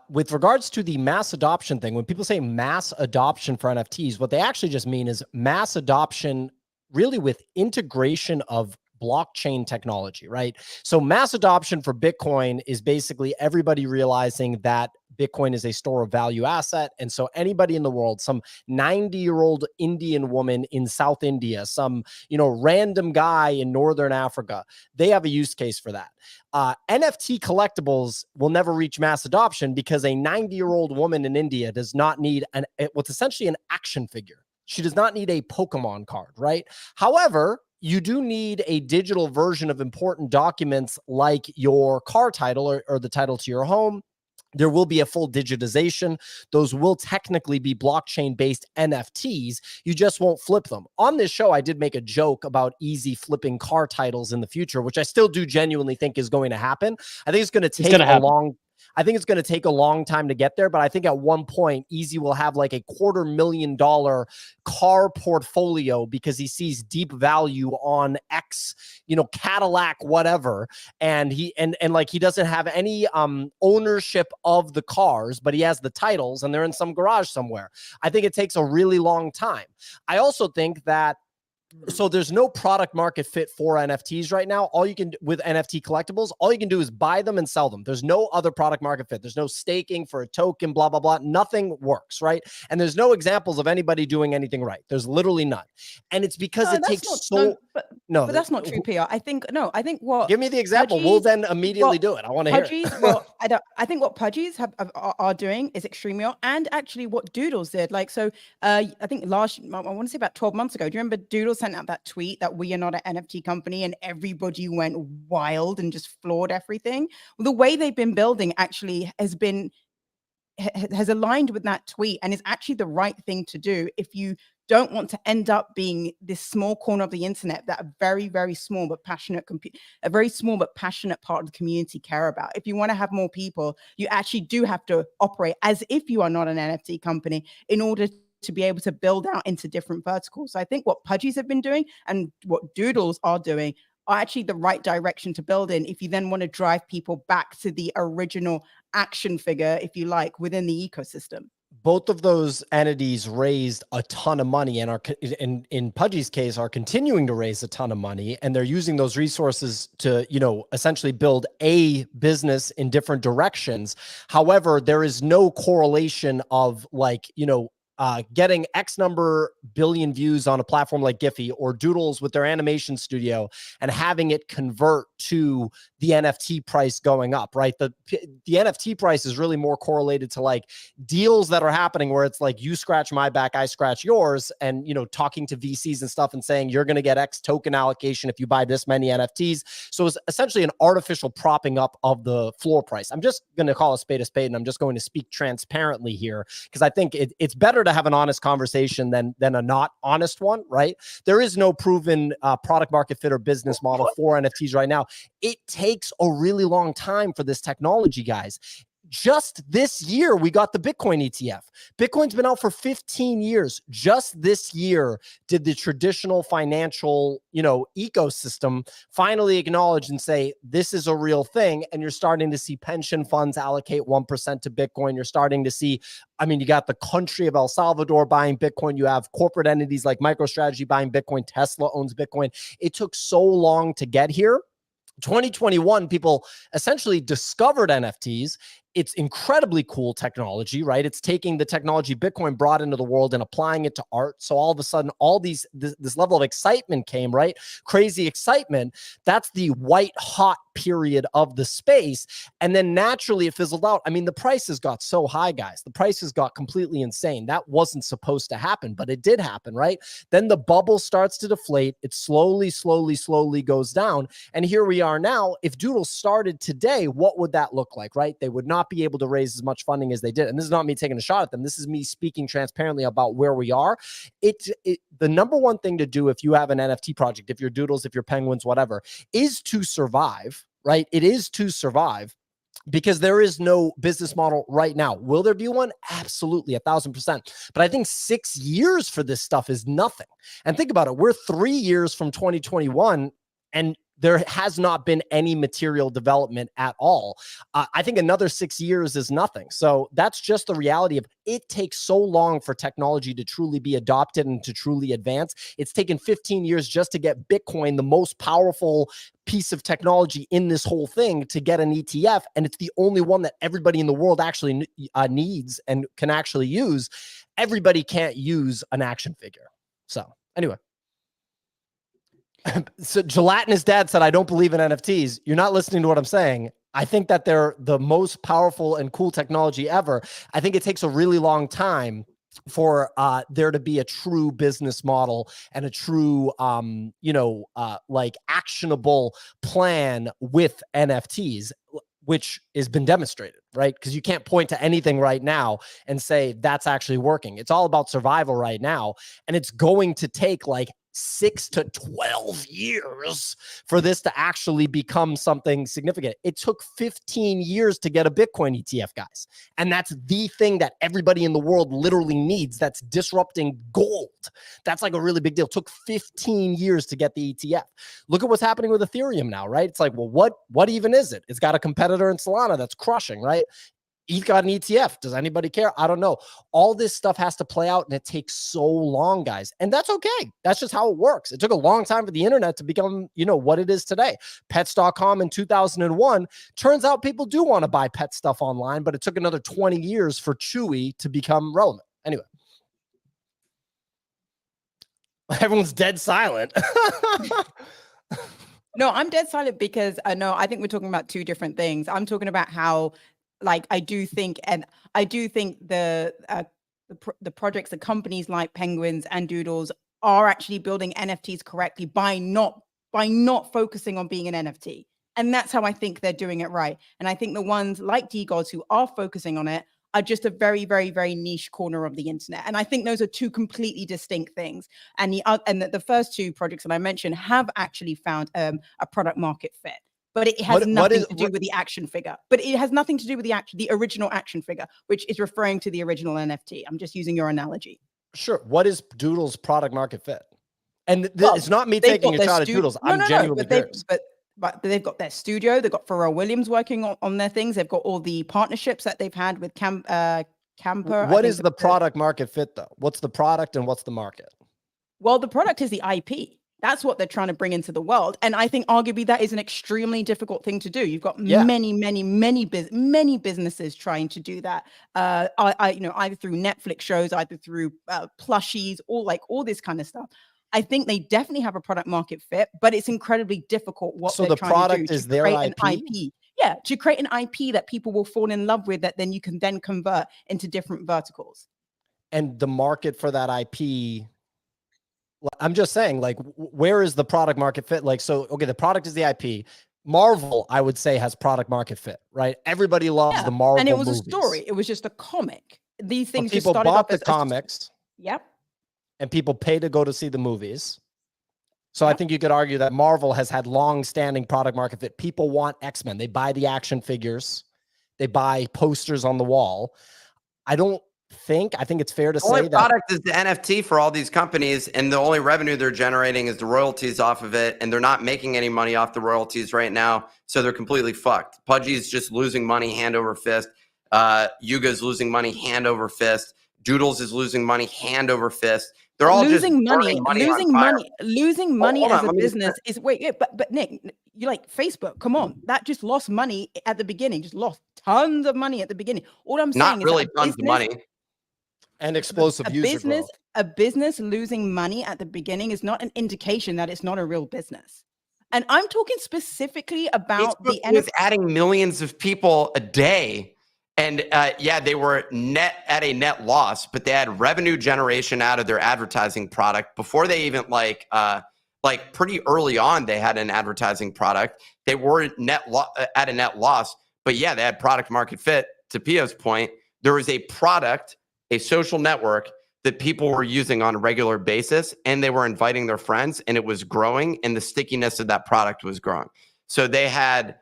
With regards to the mass adoption thing, when people say mass adoption for NFTs, what they actually just mean is mass adoption really with integration of blockchain technology, right? So mass adoption for Bitcoin is basically everybody realizing that Bitcoin is a store of value asset. And so anybody in the world, some 90-year-old Indian woman in South India, some, random guy in Northern Africa, they have a use case for that. NFT collectibles will never reach mass adoption because a 90-year-old woman in India does not need what's essentially an action figure. She does not need a Pokemon card, right? However, you do need a digital version of important documents like your car title or the title to your home. there will be a full digitization. Those will technically be blockchain-based NFTs. You just won't flip them. On this show, I did make a joke about easy flipping car titles in the future, which I still do genuinely think is going to happen. I think it's going to take a long time to get there, but I think at one point, Easy will have like a $250,000 car portfolio because he sees deep value on X, Cadillac, whatever. And he doesn't have any ownership of the cars, but he has the titles and they're in some garage somewhere. I think it takes a really long time. I also think that so there's no product market fit for NFTs right now. All you can do with NFT collectibles, all you can do is buy them and sell them. There's no other product market fit. There's no staking for a token, blah, blah, blah. Nothing works, right? And there's no examples of anybody doing anything right. There's literally none. And it's because it takes but that's not true, PR. I think what... Give me the example. We'll then immediately do it. I want to hear it. I think what Pudgies are doing is extremely... And actually what Doodles did. I think I want to say about 12 months ago, do you remember Doodles sent out that tweet that we are not an NFT company and everybody went wild and just floored everything? Well, the way they've been building actually has aligned with that tweet and is actually the right thing to do if you don't want to end up being this small corner of the internet that a very, very small but passionate part of the community care about. If you want to have more people, you actually do have to operate as if you are not an NFT company in order to be able to build out into different verticals. So I think what Pudgies have been doing and what Doodles are doing are actually the right direction to build in if you then want to drive people back to the original action figure, if you like, within the ecosystem. Both of those entities raised a ton of money and are in Pudgy's case are continuing to raise a ton of money, and they're using those resources to, essentially build a business in different directions. However, there is no correlation of getting X number billion views on a platform like Giphy or Doodles with their animation studio and having it convert to the NFT price going up, right? The NFT price is really more correlated to deals that are happening where it's like you scratch my back, I scratch yours, and talking to VCs and stuff and saying you're going to get X token allocation if you buy this many NFTs. So it's essentially an artificial propping up of the floor price. I'm just going to call a spade, and I'm just going to speak transparently here because I think it's better to have an honest conversation than a not honest one, right? There is no proven product market fit or business model for NFTs right now. It takes a really long time for this technology, guys. Just this year, we got the Bitcoin ETF. Bitcoin's been out for 15 years. Just this year did the traditional financial, ecosystem finally acknowledge and say, this is a real thing. And you're starting to see pension funds allocate 1% to Bitcoin. You're starting to see, you got the country of El Salvador buying Bitcoin. You have corporate entities like MicroStrategy buying Bitcoin. Tesla owns Bitcoin. It took so long to get here. 2021, people essentially discovered NFTs. It's incredibly cool technology, right? It's taking the technology Bitcoin brought into the world and applying it to art. So all of a sudden, this level of excitement came, right? Crazy excitement. That's the white hot period of the space. And then naturally it fizzled out. The prices got so high, guys. The prices got completely insane. That wasn't supposed to happen, but it did happen, right? Then the bubble starts to deflate. It slowly goes down. And here we are now. If Doodle started today, what would that look like, right? They would not be able to raise as much funding as they did. And this is not me taking a shot at them. This is me speaking transparently about where we are. The number one thing to do if you have an NFT project, if you're Doodles, if you're Penguins, whatever, is to survive, right? It is to survive because there is no business model right now. Will there be one? Absolutely, 1,000%. But I think 6 years for this stuff is nothing. And think about it. We're 3 years from 2021 and there has not been any material development at all. I think another 6 years is nothing. So that's just the reality of it takes so long for technology to truly be adopted and to truly advance. It's taken 15 years just to get Bitcoin, the most powerful piece of technology in this whole thing, to get an ETF. And it's the only one that everybody in the world actually needs and can actually use. Everybody can't use an action figure. So anyway. So Gelatinous Dad said, I don't believe in NFTs. You're not listening to what I'm saying. I think that they're the most powerful and cool technology ever. I think it takes a really long time for there to be a true business model and a true, actionable plan with NFTs. which has been demonstrated, right? Because you can't point to anything right now and say that's actually working. It's all about survival right now. And it's going to take like 6 to 12 years for this to actually become something significant. It took 15 years to get a Bitcoin ETF, guys. And that's the thing that everybody in the world literally needs. That's disrupting gold. That's like a really big deal. It took 15 years to get the ETF. Look at what's happening with Ethereum now, right? It's like, well, what even is it? It's got a competitor in Solana that's crushing, right? ETH got an ETF. Does anybody care? I don't know. All this stuff has to play out, and it takes so long, guys. And that's okay. That's just how it works. It took a long time for the internet to become, what it is today. Pets.com in 2001. Turns out people do want to buy pet stuff online, but it took another 20 years for Chewy to become relevant. Anyway. Everyone's dead silent. No, I'm dead silent because I think we're talking about two different things. I'm talking about how, like, I do think the projects, the companies like Penguins and Doodles are actually building NFTs correctly by not focusing on being an NFT. And that's how I think they're doing it right. And I think the ones like DeGods who are focusing on it are just a very, very, very niche corner of the internet. And I think those are two completely distinct things. And the first two projects that I mentioned have actually found a product market fit. But it has nothing to do with the action figure. But it has nothing to do with the original action figure, which is referring to the original NFT. I'm just using your analogy. Sure. What is Doodle's product market fit? And it's not me taking a shot at Doodles. I'm genuinely curious. But they've got their studio. They've got Pharrell Williams working on their things. They've got all the partnerships that they've had with Camper. What is the product market fit, though? What's the product and what's the market? Well, the product is the IP. That's what they're trying to bring into the world. And I think arguably that is an extremely difficult thing to do. You've got many businesses trying to do that. Either through Netflix shows, either through plushies, all this kind of stuff. I think they definitely have a product market fit, but it's incredibly difficult so the product is their IP? Yeah, to create an IP that people will fall in love with, that then you can then convert into different verticals. And the market for that IP, I'm just saying, like, where is the product market fit? Like, so, okay, the product is the IP. Marvel, I would say, has product market fit, right? Everybody loves the Marvel and it was movies. A story. It was just a comic. These things people just started bought off the comics. Yep. And people pay to go to see the movies. So I think you could argue that Marvel has had long-standing product market fit. People want X-Men. They buy the action figures. They buy posters on the wall. I think it's fair to say that the only product is the NFT for all these companies, and the only revenue they're generating is the royalties off of it, and they're not making any money off the royalties right now, so they're completely fucked. Pudgy's just losing money hand over fist. Yuga's losing money hand over fist. Doodles is losing money hand over fist. They're all losing money. Losing money as a business is but Nick, you like Facebook. Come on, that just lost money at the beginning. Just lost tons of money at the beginning. All I'm saying not really tons of money. And explosive user growth. A business losing money at the beginning is not an indication that it's not a real business. And I'm talking specifically about Facebook was adding millions of people a day. And they were at a net loss, but they had revenue generation out of their advertising product before they even pretty early on. They had an advertising product. They were at a net loss, but they had product market fit. To Pio's point, there was a product, a social network that people were using on a regular basis, and they were inviting their friends, and it was growing, and the stickiness of that product was growing. So they had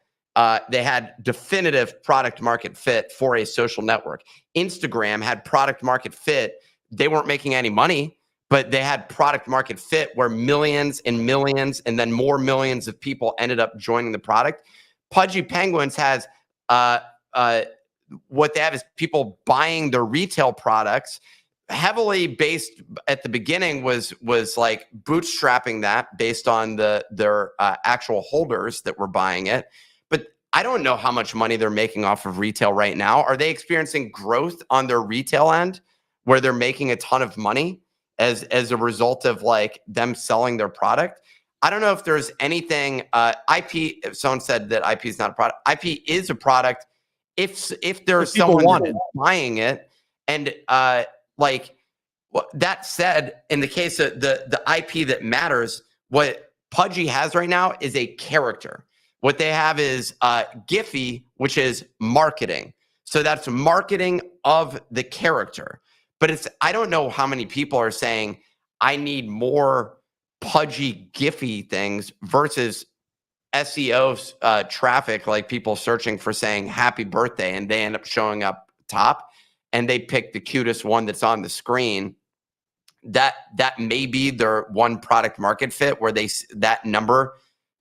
definitive product market fit for a social network. Instagram had product market fit. They weren't making any money, but they had product market fit where millions and millions and then more millions of people ended up joining the product. Pudgy Penguins has what they have is people buying their retail products, heavily based at the beginning was like bootstrapping that based on their actual holders that were buying it. I don't know how much money they're making off of retail right now. Are they experiencing growth on their retail end where they're making a ton of money as a result of like them selling their product? I don't know if there's anything IP. Someone said that IP is not a product. IP is a product if there's someone buying it. And that said, in the case of the IP that matters, what Pudgy has right now is a character. What they have is Giphy, which is marketing. So that's marketing of the character. But I don't know how many people are saying, I need more pudgy, giphy things versus SEO traffic, like people searching for saying happy birthday, and they end up showing up top and they pick the cutest one that's on the screen. That may be their one product market fit where that number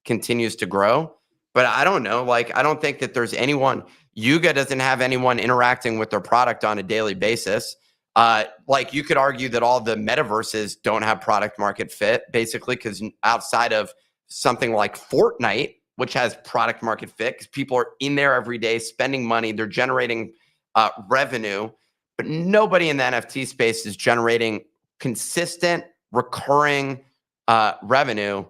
continues to grow. But I don't know. Like, I don't think that there's anyone. Yuga doesn't have anyone interacting with their product on a daily basis. Like, you could argue that all the metaverses don't have product market fit, basically, because outside of something like Fortnite, which has product market fit, because people are in there every day spending money, they're generating revenue, but nobody in the NFT space is generating consistent, recurring revenue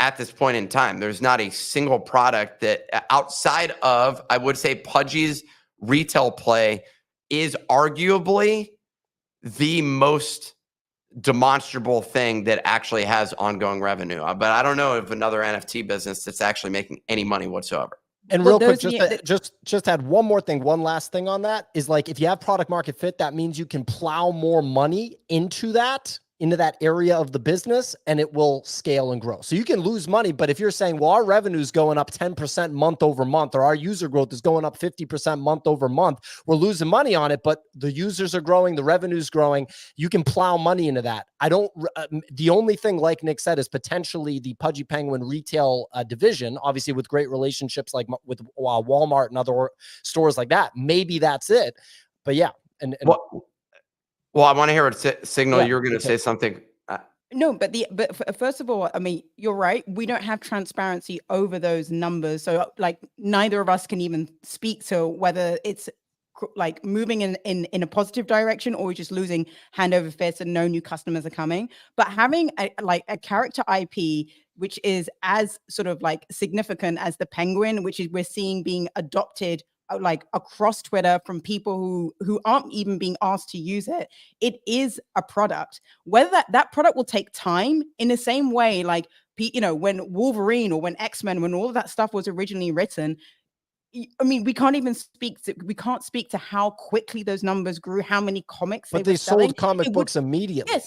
at this point in time. There's not a single product that, outside of, I would say, Pudgy's retail play is arguably the most demonstrable thing that actually has ongoing revenue. But I don't know of another NFT business that's actually making any money whatsoever. And real quick, just add one more thing. One last thing on that is, like, if you have product market fit, that means you can plow more money into that area of the business, and it will scale and grow. So you can lose money, but if you're saying, well, our revenue is going up 10% month over month, or our user growth is going up 50% month over month, we're losing money on it, but the users are growing, the revenue is growing, you can plow money into that. The only thing, like Nick said, is potentially the Pudgy Penguin retail division, obviously with great relationships like with Walmart and other stores like that. Maybe that's it. But yeah. Well, I want to hear what Signal. You're going to say something. No, but first of all, I mean, you're right. We don't have transparency over those numbers, so like neither of us can even speak to whether it's like moving in a positive direction or we're just losing hand over fist and no new customers are coming. But having a character IP which is as sort of like significant as the penguin, which is we're seeing being adopted like across Twitter from people who aren't even being asked to use it. It is a product. Whether that product will take time, in the same way, like, you know, when Wolverine or when X-Men, when all of that stuff was originally written, I mean, we can't speak to how quickly those numbers grew, how many comics they sold comic books immediately.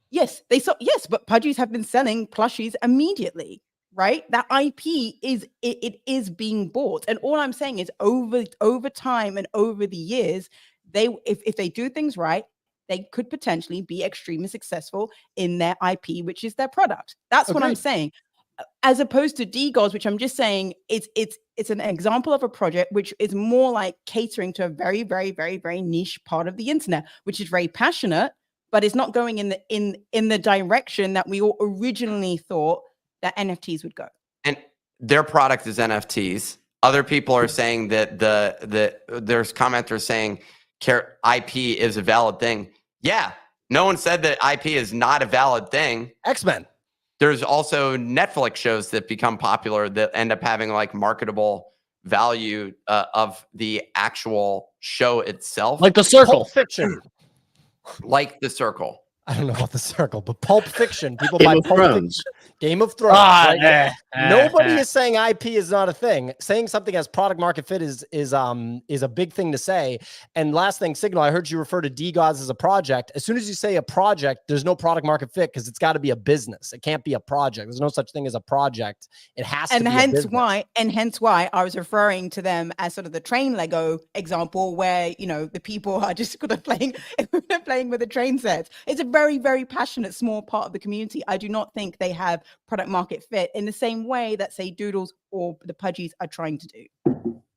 Yes, but Pudgies have been selling plushies immediately. Right, that IP is being bought, and all I'm saying is over time and over the years, if they do things right, they could potentially be extremely successful in their IP, which is their product. That's what I'm saying. As opposed to DeGods, which I'm just saying it's an example of a project which is more like catering to a very, very, very, very niche part of the internet, which is very passionate, but it's not going in the direction that we all originally thought that NFTs would go. And their product is NFTs. Other people are saying that there's commenters saying IP is a valid thing. Yeah, no one said that IP is not a valid thing. X-Men. There's also Netflix shows that become popular that end up having like marketable value of the actual show itself. Like The Circle. Pulp Fiction. Like The Circle. I don't know about The Circle, but Pulp Fiction. People buy Pulp Fiction. Game of Thrones. Nobody is saying IP is not a thing. Saying something has product market fit is a big thing to say. And last thing, Signal, I heard you refer to DeGods as a project. As soon as you say a project, there's no product market fit because it's got to be a business. It can't be a project. There's no such thing as a project. It has to be a business. Hence why I was referring to them as sort of the train Lego example, where, you know, the people are just kind of playing with the train sets. It's a very, very passionate small part of the community. I do not think they have product market fit in the same way that, say, Doodles or the Pudgies are trying to do.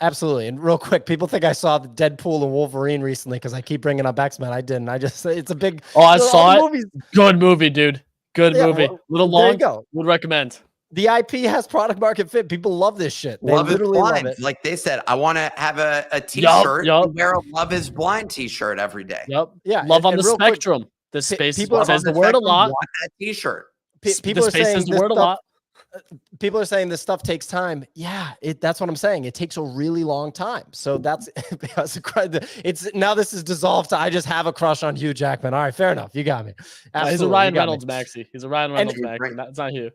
Absolutely. And real quick, people think I saw the Deadpool and Wolverine recently because I keep bringing up X-Men. I didn't. It's a big... Oh, I saw it. Movies. Good movie, dude. Good movie. A little long. Would recommend. The IP has product market fit. People love this shit. They literally love it. Like they said, I want to have a t-shirt and wear a Love is Blind t-shirt every day. Yep. Yeah. Love on the spectrum. This space says the word a lot. Want that t-shirt. People are saying the word a lot. People are saying this stuff takes time. Yeah, that's what I'm saying. It takes a really long time. So that's now this is dissolved to I just have a crush on Hugh Jackman. All right, fair enough. You got me. He's a Ryan Reynolds maxi. He's a Ryan Reynolds maxi. That's not Hugh.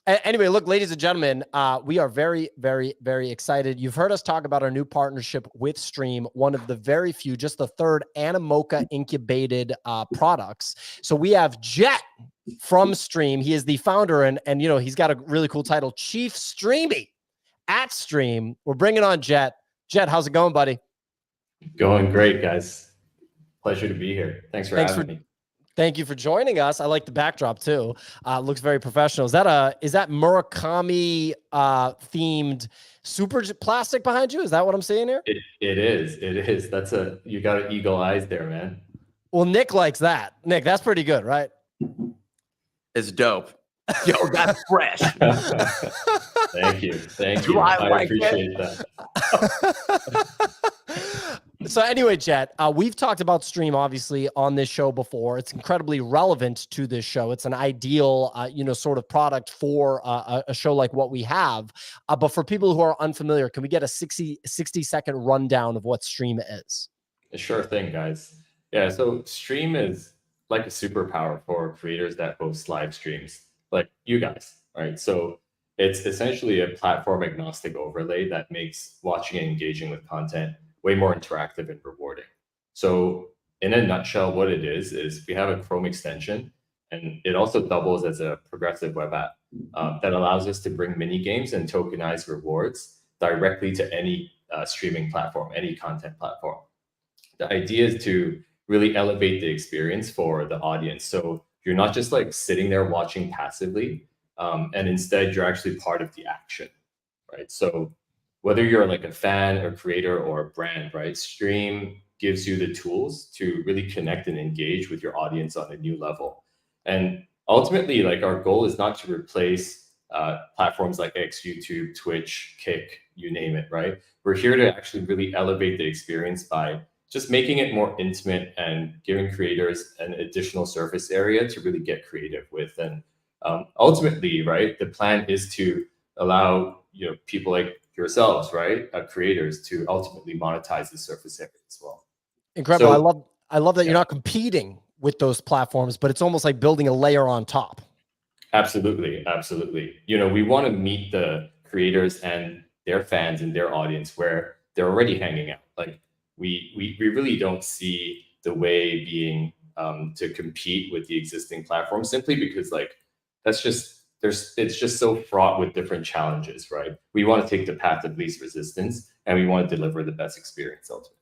Anyway, look, ladies and gentlemen, we are very, very, very excited. You've heard us talk about our new partnership with Stream, one of the very few, just the third Animoca incubated products. So we have Jet from Stream. He is the founder, and you know, he's got a really cool title, Chief Streamy at Stream. We're bringing on Jet. Jet, how's it going, buddy? Going great, guys. Pleasure to be here. Thanks for having me. Thank you for joining us. I like the backdrop too. Looks very professional. Is that Murakami themed super plastic behind you? Is that what I'm seeing here? It is. You got eagle eyes there, man. Well, Nick likes that. Nick, that's pretty good, right? It's dope. Yo, that's fresh. Thank you. I appreciate that. So anyway, Jet, we've talked about Stream obviously on this show before. It's incredibly relevant to this show. It's an ideal, sort of product for a show like what we have. But for people who are unfamiliar, can we get a 60-second rundown of what Stream is? Sure thing, guys. Yeah, so Stream is like a superpower for creators that host live streams, like you guys, right? So it's essentially a platform agnostic overlay that makes watching and engaging with content way more interactive and rewarding. So in a nutshell, what it is we have a Chrome extension, and it also doubles as a progressive web app that allows us to bring mini games and tokenized rewards directly to any streaming platform, any content platform. The idea is to really elevate the experience for the audience. So you're not just like sitting there watching passively, and instead you're actually part of the action, right? So whether you're like a fan or creator or a brand, right? Stream gives you the tools to really connect and engage with your audience on a new level. And ultimately, like our goal is not to replace platforms like X, YouTube, Twitch, Kick, you name it, right? We're here to actually really elevate the experience by just making it more intimate and giving creators an additional surface area to really get creative with. And ultimately, right, the plan is to allow people like yourselves, right, creators, to ultimately monetize the surface area as well. Incredible. So, I love that you're not competing with those platforms, but it's almost like building a layer on top. Absolutely. We want to meet the creators and their fans and their audience where they're already hanging out. Like we really don't see the way being to compete with the existing platform, simply because like it's just so fraught with different challenges, right? We want to take the path of least resistance, and we want to deliver the best experience ultimately.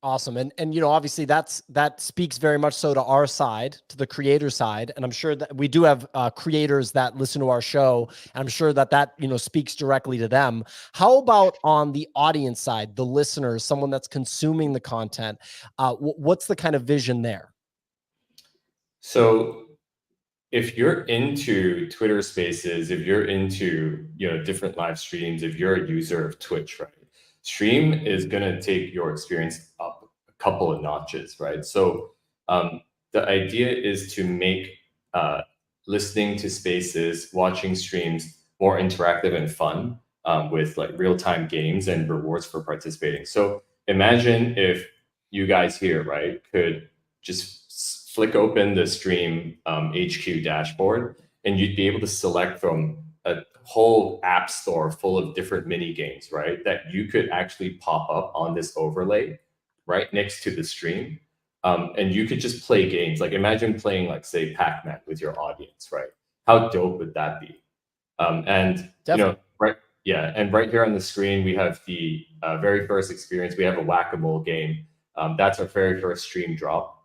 Awesome. And obviously that speaks very much so to our side, to the creator side. And I'm sure that we do have creators that listen to our show. And I'm sure that speaks directly to them. How about on the audience side, the listeners, someone that's consuming the content? What's the kind of vision there? So if you're into Twitter Spaces, if you're into different live streams, if you're a user of Twitch, right, Stream is going to take your experience up a couple of notches, right? So the idea is to make listening to Spaces, watching streams more interactive and fun with like real-time games and rewards for participating. So imagine if you guys here, right, could just flick open the Stream HQ dashboard, and you'd be able to select from a whole app store full of different mini games, right, that you could actually pop up on this overlay right next to the stream. And you could just play games. Like imagine playing, like, say, Pac-Man with your audience, right? How dope would that be? And Definitely. And right here on the screen, we have the very first experience. We have a whack-a-mole game. That's our very first stream drop.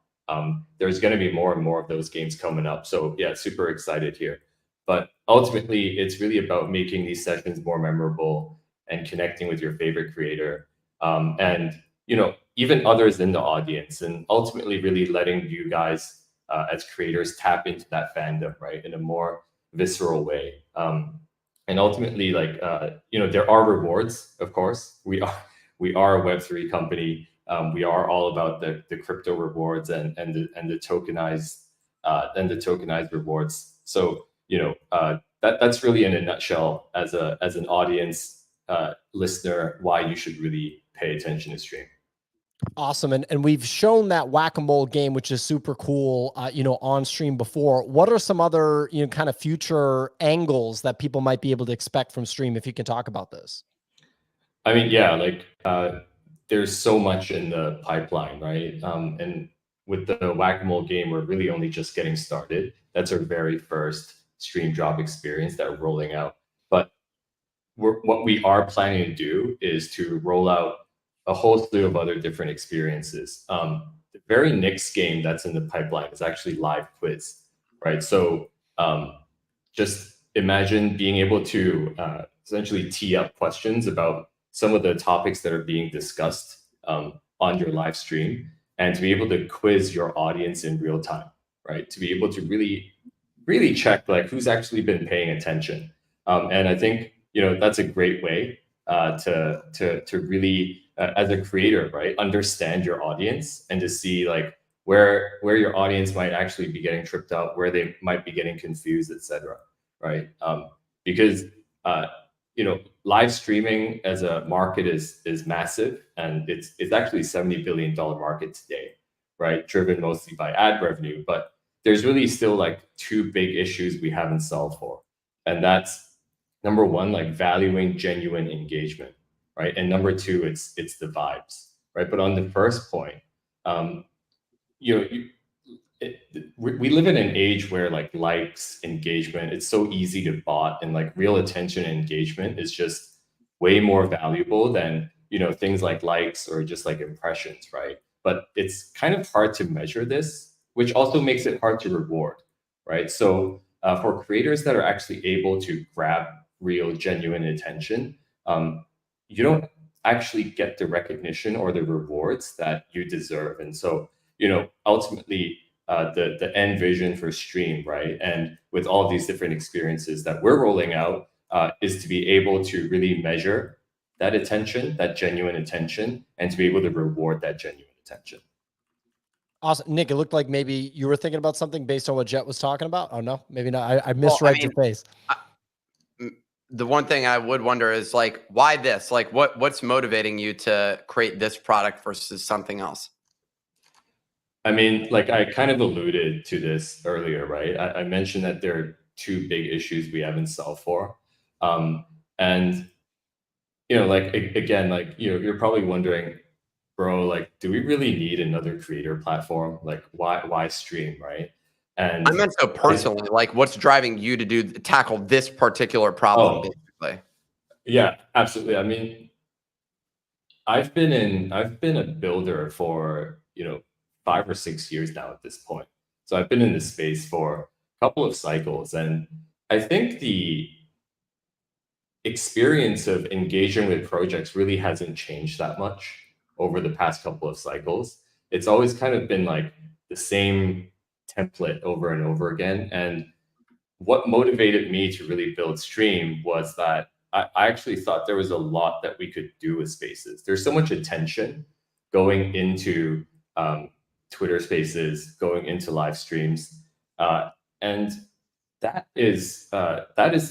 There's going to be more and more of those games coming up. So yeah, super excited here. But ultimately, it's really about making these sessions more memorable and connecting with your favorite creator. And even others in the audience, and ultimately really letting you guys as creators tap into that fandom, right, in a more visceral way. And ultimately, like, there are rewards, of course. We are a Web3 company. We are all about the crypto rewards and the tokenized rewards. So that's really, in a nutshell, as an audience listener, why you should really pay attention to Stream. Awesome. And we've shown that whack-a-mole game, which is super cool, on stream before. What are some other, kind of future angles that people might be able to expect from stream, if you can talk about this? I mean, yeah, like there's so much in the pipeline, right? And with the whack-a-mole game, we're really only just getting started. That's our very first stream drop experience that we're rolling out. But what we are planning to do is to roll out a whole slew of other different experiences. The very next game that's in the pipeline is actually live quiz, right? So just imagine being able to essentially tee up questions about some of the topics that are being discussed on your live stream, and to be able to quiz your audience in real time, right? To be able to really check like who's actually been paying attention. And I think that's a great way to really as a creator, right, understand your audience and to see like where your audience might actually be getting tripped up, where they might be getting confused, etc. Right? Because live streaming as a market is massive, and it's actually $70 billion market today, right? Driven mostly by ad revenue, but there's really still like two big issues we haven't solved for, and that's number one, like valuing genuine engagement, right? And number two, it's the vibes, right? But on the first point, we live in an age where like likes, engagement, it's so easy to bot, and like real attention and engagement is just way more valuable than things like likes or just like impressions, right? But it's kind of hard to measure this, which also makes it hard to reward, right? So for creators that are actually able to grab real, genuine attention, you don't actually get the recognition or the rewards that you deserve. And so, ultimately, the end vision for stream, right, and with all these different experiences that we're rolling out, is to be able to really measure that attention, that genuine attention, and to be able to reward that genuine attention. Awesome. Nick, it looked like maybe you were thinking about something based on what Jet was talking about. Oh, no, maybe not. I misread your face. The one thing I would wonder is like, why this? Like, what's motivating you to create this product versus something else? I mean, like I kind of alluded to this earlier, right? I mentioned that there are two big issues we haven't solved for. And, like, again, like, you're probably wondering, bro, like, do we really need another creator platform? Like, why stream, right? And I meant so personally, like what's driving you to tackle this particular problem, basically? Yeah, absolutely. I mean, I've been a builder for, 5 or 6 years now at this point. So I've been in this space for a couple of cycles, and I think the experience of engaging with projects really hasn't changed that much over the past couple of cycles. It's always kind of been like the same template over and over again. And what motivated me to really build Stream was that I actually thought there was a lot that we could do with spaces. There's so much attention going into Twitter spaces, going into live streams. And that is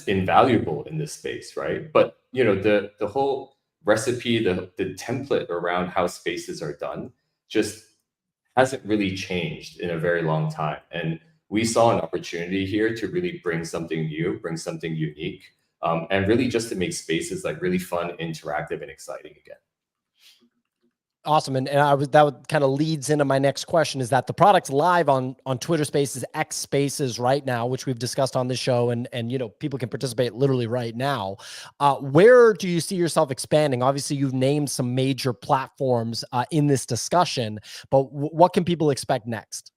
invaluable in this space, right? But the whole recipe, the template around how spaces are done just hasn't really changed in a very long time. And we saw an opportunity here to really bring something new, bring something unique, and really just to make spaces like really fun, interactive, and exciting again. Awesome. And that kind of leads into my next question, is that the product's live on Twitter Spaces, X Spaces right now, which we've discussed on the show, and people can participate literally right now. Where do you see yourself expanding? Obviously, you've named some major platforms in this discussion, but what can people expect next?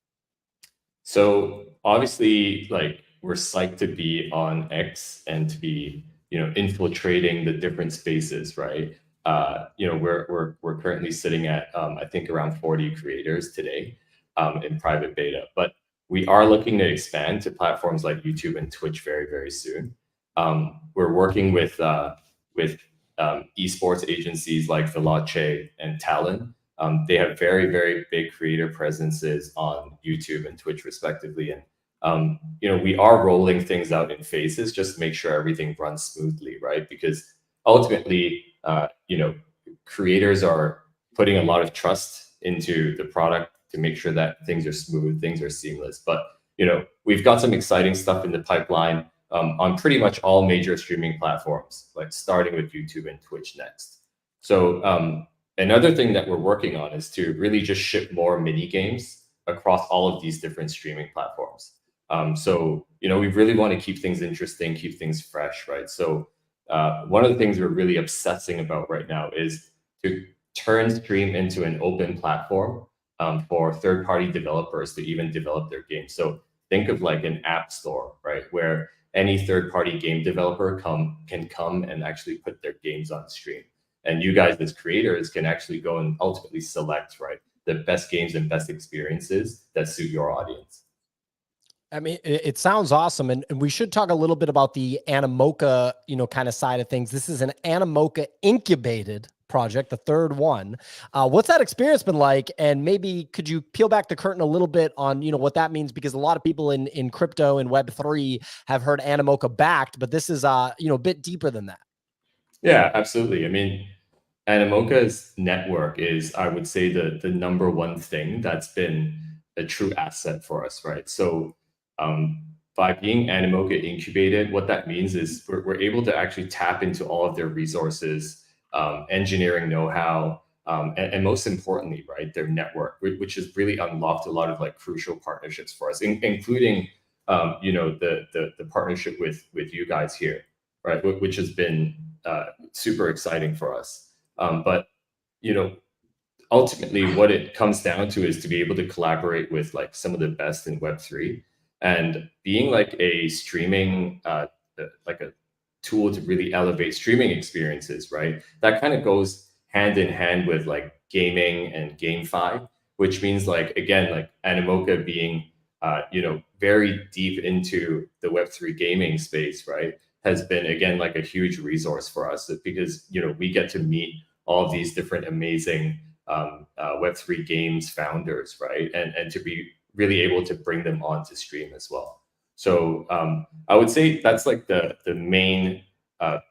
So obviously, like, we're psyched to be on X and to be, infiltrating the different spaces, right? We're currently sitting at I think around 40 creators today in private beta, but we are looking to expand to platforms like YouTube and Twitch very, very soon. We're working with esports agencies like Veloce and Talon. They have very, very big creator presences on YouTube and Twitch respectively, and we are rolling things out in phases just to make sure everything runs smoothly, right? Because ultimately, creators are putting a lot of trust into the product to make sure that things are smooth, things are seamless. But we've got some exciting stuff in the pipeline on pretty much all major streaming platforms, like starting with YouTube and Twitch next. So another thing that we're working on is to really just ship more mini games across all of these different streaming platforms. So we really want to keep things interesting, keep things fresh, right? So one of the things we're really obsessing about right now is to turn Stream into an open platform for third-party developers to even develop their games. So think of like an app store, right, where any third-party game developer can come and actually put their games on Stream. And you guys as creators can actually go and ultimately select, right, the best games and best experiences that suit your audience. I mean, it sounds awesome. And we should talk a little bit about the Animoca, kind of side of things. This is an Animoca incubated project, the third one. What's that experience been like? And maybe could you peel back the curtain a little bit on, what that means? Because a lot of people in crypto and Web3 have heard Animoca backed, but this is, a bit deeper than that. Yeah, absolutely. I mean, Animoca's network is, I would say, the number one thing that's been a true asset for us, right? So by being Animoca incubated, what that means is we're able to actually tap into all of their resources, engineering know-how, and most importantly, right, their network, which has really unlocked a lot of like crucial partnerships for us, including the partnership with you guys here, right, which has been super exciting for us. But ultimately, what it comes down to is to be able to collaborate with like some of the best in Web3, and being like a streaming, like a tool to really elevate streaming experiences, right? That kind of goes hand in hand with like gaming and GameFi, which means like, again, like Animoca being, very deep into the Web3 gaming space, right, has been, again, like a huge resource for us because, we get to meet all of these different amazing Web3 games founders, right? And to be really able to bring them onto Stream as well. So I would say that's like the main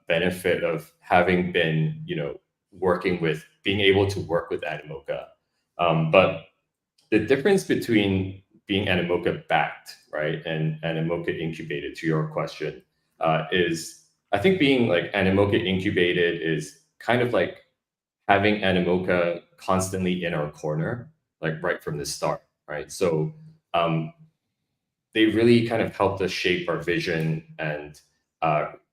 benefit of having been, being able to work with Animoca. But the difference between being Animoca backed, right, and Animoca incubated, to your question, is I think being like Animoca incubated is kind of like having Animoca constantly in our corner, like right from the start, right? So they really kind of helped us shape our vision and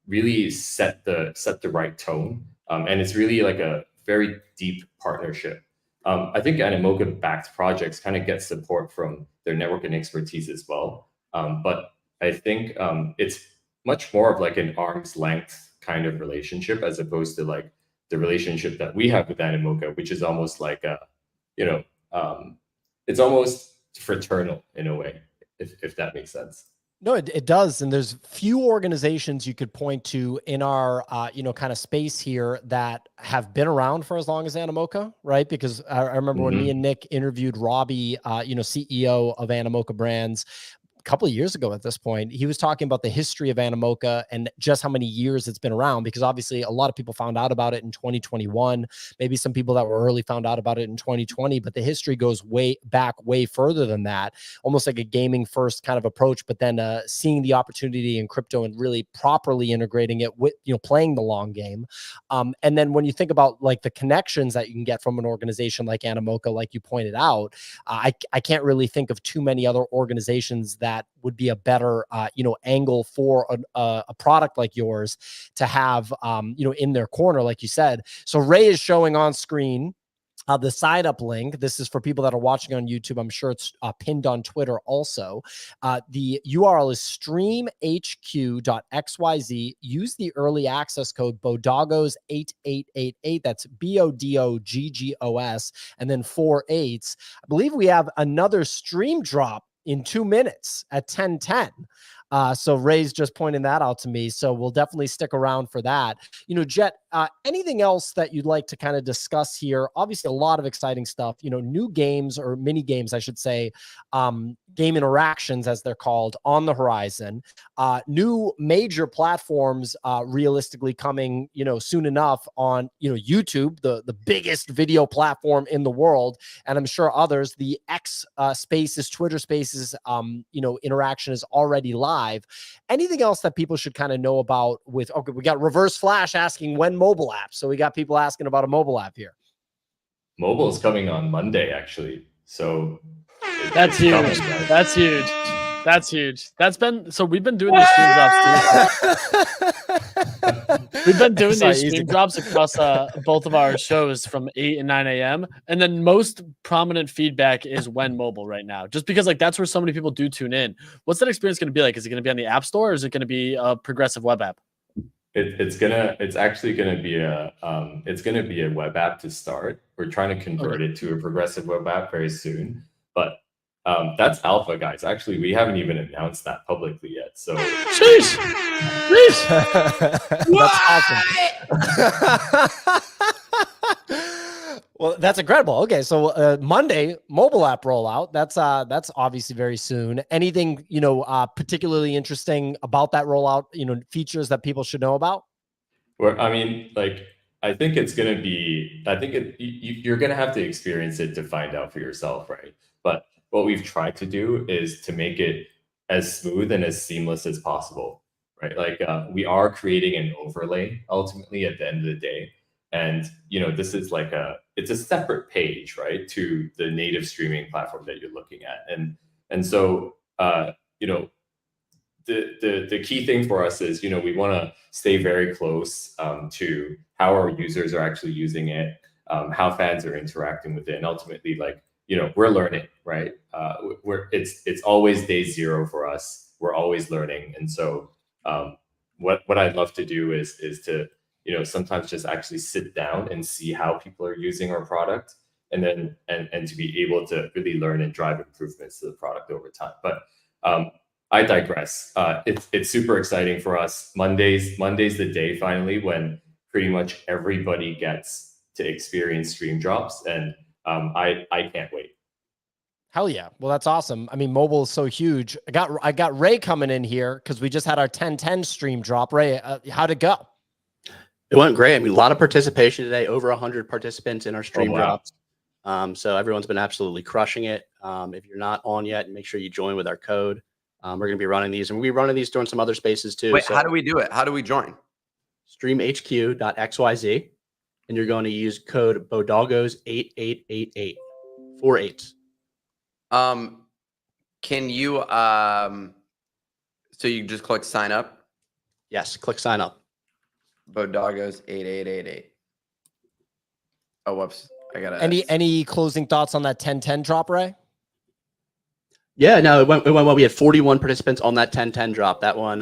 really set the right tone. And it's really like a very deep partnership. I think Animoca backed projects kind of get support from their network and expertise as well. But I think it's much more of like an arm's length kind of relationship as opposed to like the relationship that we have with Animoca, which is almost like a, it's almost fraternal in a way, if that makes sense. No, it does. And there's few organizations you could point to in our, kind of space here that have been around for as long as Animoca, right? Because I remember when me and Nick interviewed Robbie, CEO of Animoca Brands, a couple of years ago at this point, he was talking about the history of Animoca and just how many years it's been around, because obviously a lot of people found out about it in 2021. Maybe some people that were early found out about it in 2020, but the history goes way further than that, almost like a gaming first kind of approach, but then seeing the opportunity in crypto and really properly integrating it with, playing the long game. And then when you think about like the connections that you can get from an organization like Animoca, like you pointed out, I can't really think of too many other organizations that would be a better, angle for a product like yours to have, in their corner, like you said. So Ray is showing on screen the sign up link. This is for people that are watching on YouTube. I'm sure it's pinned on Twitter also. The URL is streamhq.xyz. Use the early access code BODOGGOS8888. That's BODOGGOS and then 4 8s. I believe we have another stream drop in 2 minutes at 10:10. So Ray's just pointing that out to me. So we'll definitely stick around for that. Jet, anything else that you'd like to kind of discuss here? Obviously, a lot of exciting stuff. New games, or mini games, I should say, game interactions as they're called, on the horizon. New major platforms, realistically coming, soon enough on, YouTube, the biggest video platform in the world, and I'm sure others. The X Spaces, Twitter Spaces, interaction is already live. Anything else that people should kind of know about okay, we got Reverse Flash asking when mobile apps. So we got people asking about a mobile app here. Mobile is coming on Monday, actually. So that's huge. That's huge. That's huge. We've been doing the stream drops too. We've been doing these stream drops across both of our shows from 8 and 9 a.m. And then most prominent feedback is when mobile right now, just because that's where so many people do tune in. What's that experience going to be like? Is it going to be on the App Store, or is it going to be a progressive web app? It's actually going to be a web app to start. We're trying to convert it to a progressive web app very soon, but that's alpha, guys. Actually, we haven't even announced that publicly yet. So, sheesh. That's awesome. Well, that's incredible. Okay, so Monday mobile app rollout. That's obviously very soon. Anything particularly interesting about that rollout? Features that people should know about. Well, I mean, I think it's gonna be. You're gonna have to experience it to find out for yourself, right? But what we've tried to do is to make it as smooth and as seamless as possible, right? We are creating an overlay ultimately at the end of the day. And, this is it's a separate page, right, to the native streaming platform that you're looking at. And so, the key thing for us is, we want to stay very close to how our users are actually using it, how fans are interacting with it. And ultimately, we're learning, right? It's always day zero for us. We're always learning. And so what I'd love to do is to, sometimes just actually sit down and see how people are using our product, and then and to be able to really learn and drive improvements to the product over time. But I digress. It's super exciting for us. Monday's the day finally when pretty much everybody gets to experience stream drops, and I can't wait. Hell yeah. Well, that's awesome. I mean, mobile is so huge. I got Ray coming in here because we just had our 10/10 stream drop. Ray, how'd it go? It went great. I mean, a lot of participation today, over 100 participants in our stream drops. So everyone's been absolutely crushing it. If you're not on yet, make sure you join with our code. We're going to be running these, and we'll be running these during some other spaces too. Wait, how do we do it? How do we join? Streamhq.xyz, and you're going to use code BODOGOS8888, 4 8s. Can you so you just click sign up? Yes, click sign up. Bodogos 8888. Oh, whoops. I gotta any closing thoughts on that 10/10 drop, Ray? Yeah, no, it went well. We had 41 participants on that 10/10 drop. That one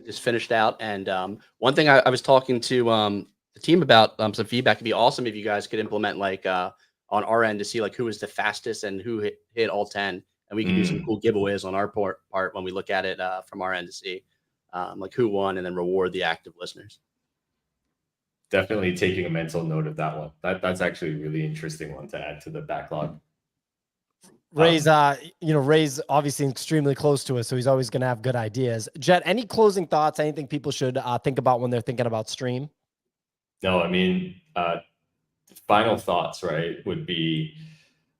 just finished out. And one thing I was talking to the team about some feedback. It'd be awesome if you guys could implement on our end to see who was the fastest and who hit all 10, and we can do some cool giveaways on our part when we look at it from our end to see who won, and then reward the active listeners. Definitely taking a mental note of that one. That's actually a really interesting one to add to the backlog. Ray's, Ray's obviously extremely close to us, so he's always going to have good ideas. Jet, any closing thoughts? Anything people should think about when they're thinking about stream? No, I mean, final thoughts, right, would be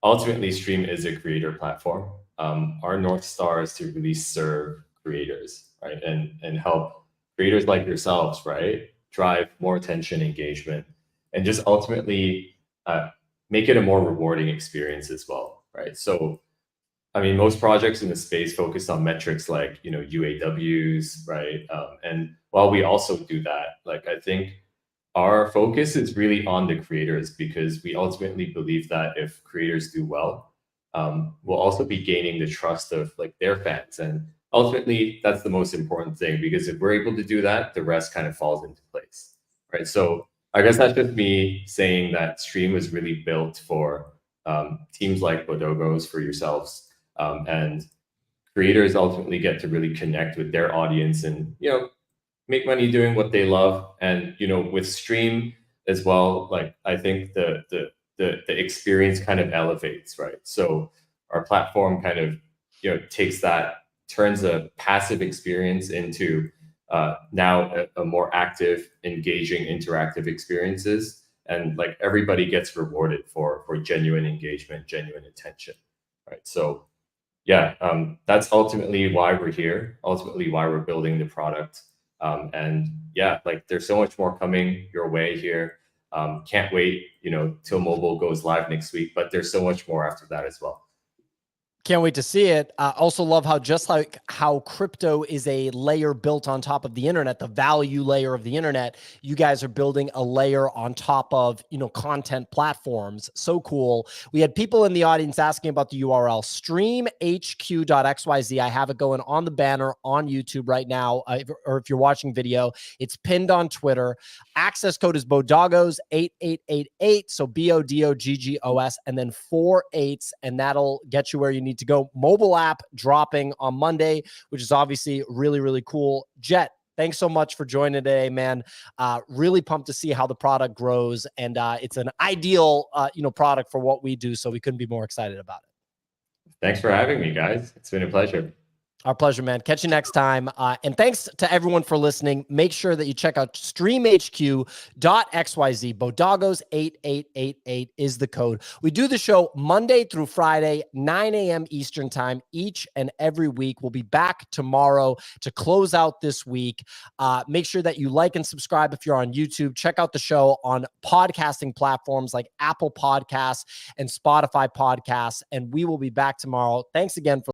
ultimately stream is a creator platform. Our North Star is to really serve creators, right, and help creators like yourselves, right, drive more attention, engagement, and just ultimately make it a more rewarding experience as well, right? So, I mean, most projects in the space focus on metrics like, UAWs, right? And while we also do that, I think our focus is really on the creators, because we ultimately believe that if creators do well, we'll also be gaining the trust of their fans. And ultimately, that's the most important thing, because if we're able to do that, the rest kind of falls into place, right? So I guess that's just me saying that stream was really built for teams like Bodogos, for yourselves, and creators ultimately get to really connect with their audience and, make money doing what they love. And, with stream as well, like I think the experience kind of elevates, right? So our platform kind of, turns a passive experience into now a more active, engaging, interactive experiences. And like everybody gets rewarded for genuine engagement, genuine attention, right? So yeah, that's ultimately why we're here, ultimately why we're building the product. And yeah, like there's so much more coming your way here. Can't wait, till mobile goes live next week, but there's so much more after that as well. Can't wait to see it. Also love how just like how crypto is a layer built on top of the internet, the value layer of the internet, you guys are building a layer on top of, content platforms. So cool. We had people in the audience asking about the URL streamhq.xyz. I have it going on the banner on YouTube right now. Or if you're watching video, it's pinned on Twitter. Access code is Bodogos 8888. So BODOGGOS and then 4 8s, and that'll get you where you need to go. Mobile app dropping on Monday, which is obviously really, really cool. Jet, thanks so much for joining today, man. Really pumped to see how the product grows, and it's an ideal, product for what we do. So we couldn't be more excited about it. Thanks for having me, guys. It's been a pleasure. Our pleasure, man. Catch you next time. And thanks to everyone for listening. Make sure that you check out streamhq.xyz. Bodogos 8888 is the code. We do the show Monday through Friday, 9 a.m. Eastern time, each and every week. We'll be back tomorrow to close out this week. Make sure that you like and subscribe if you're on YouTube. Check out the show on podcasting platforms like Apple Podcasts and Spotify Podcasts. And we will be back tomorrow. Thanks again for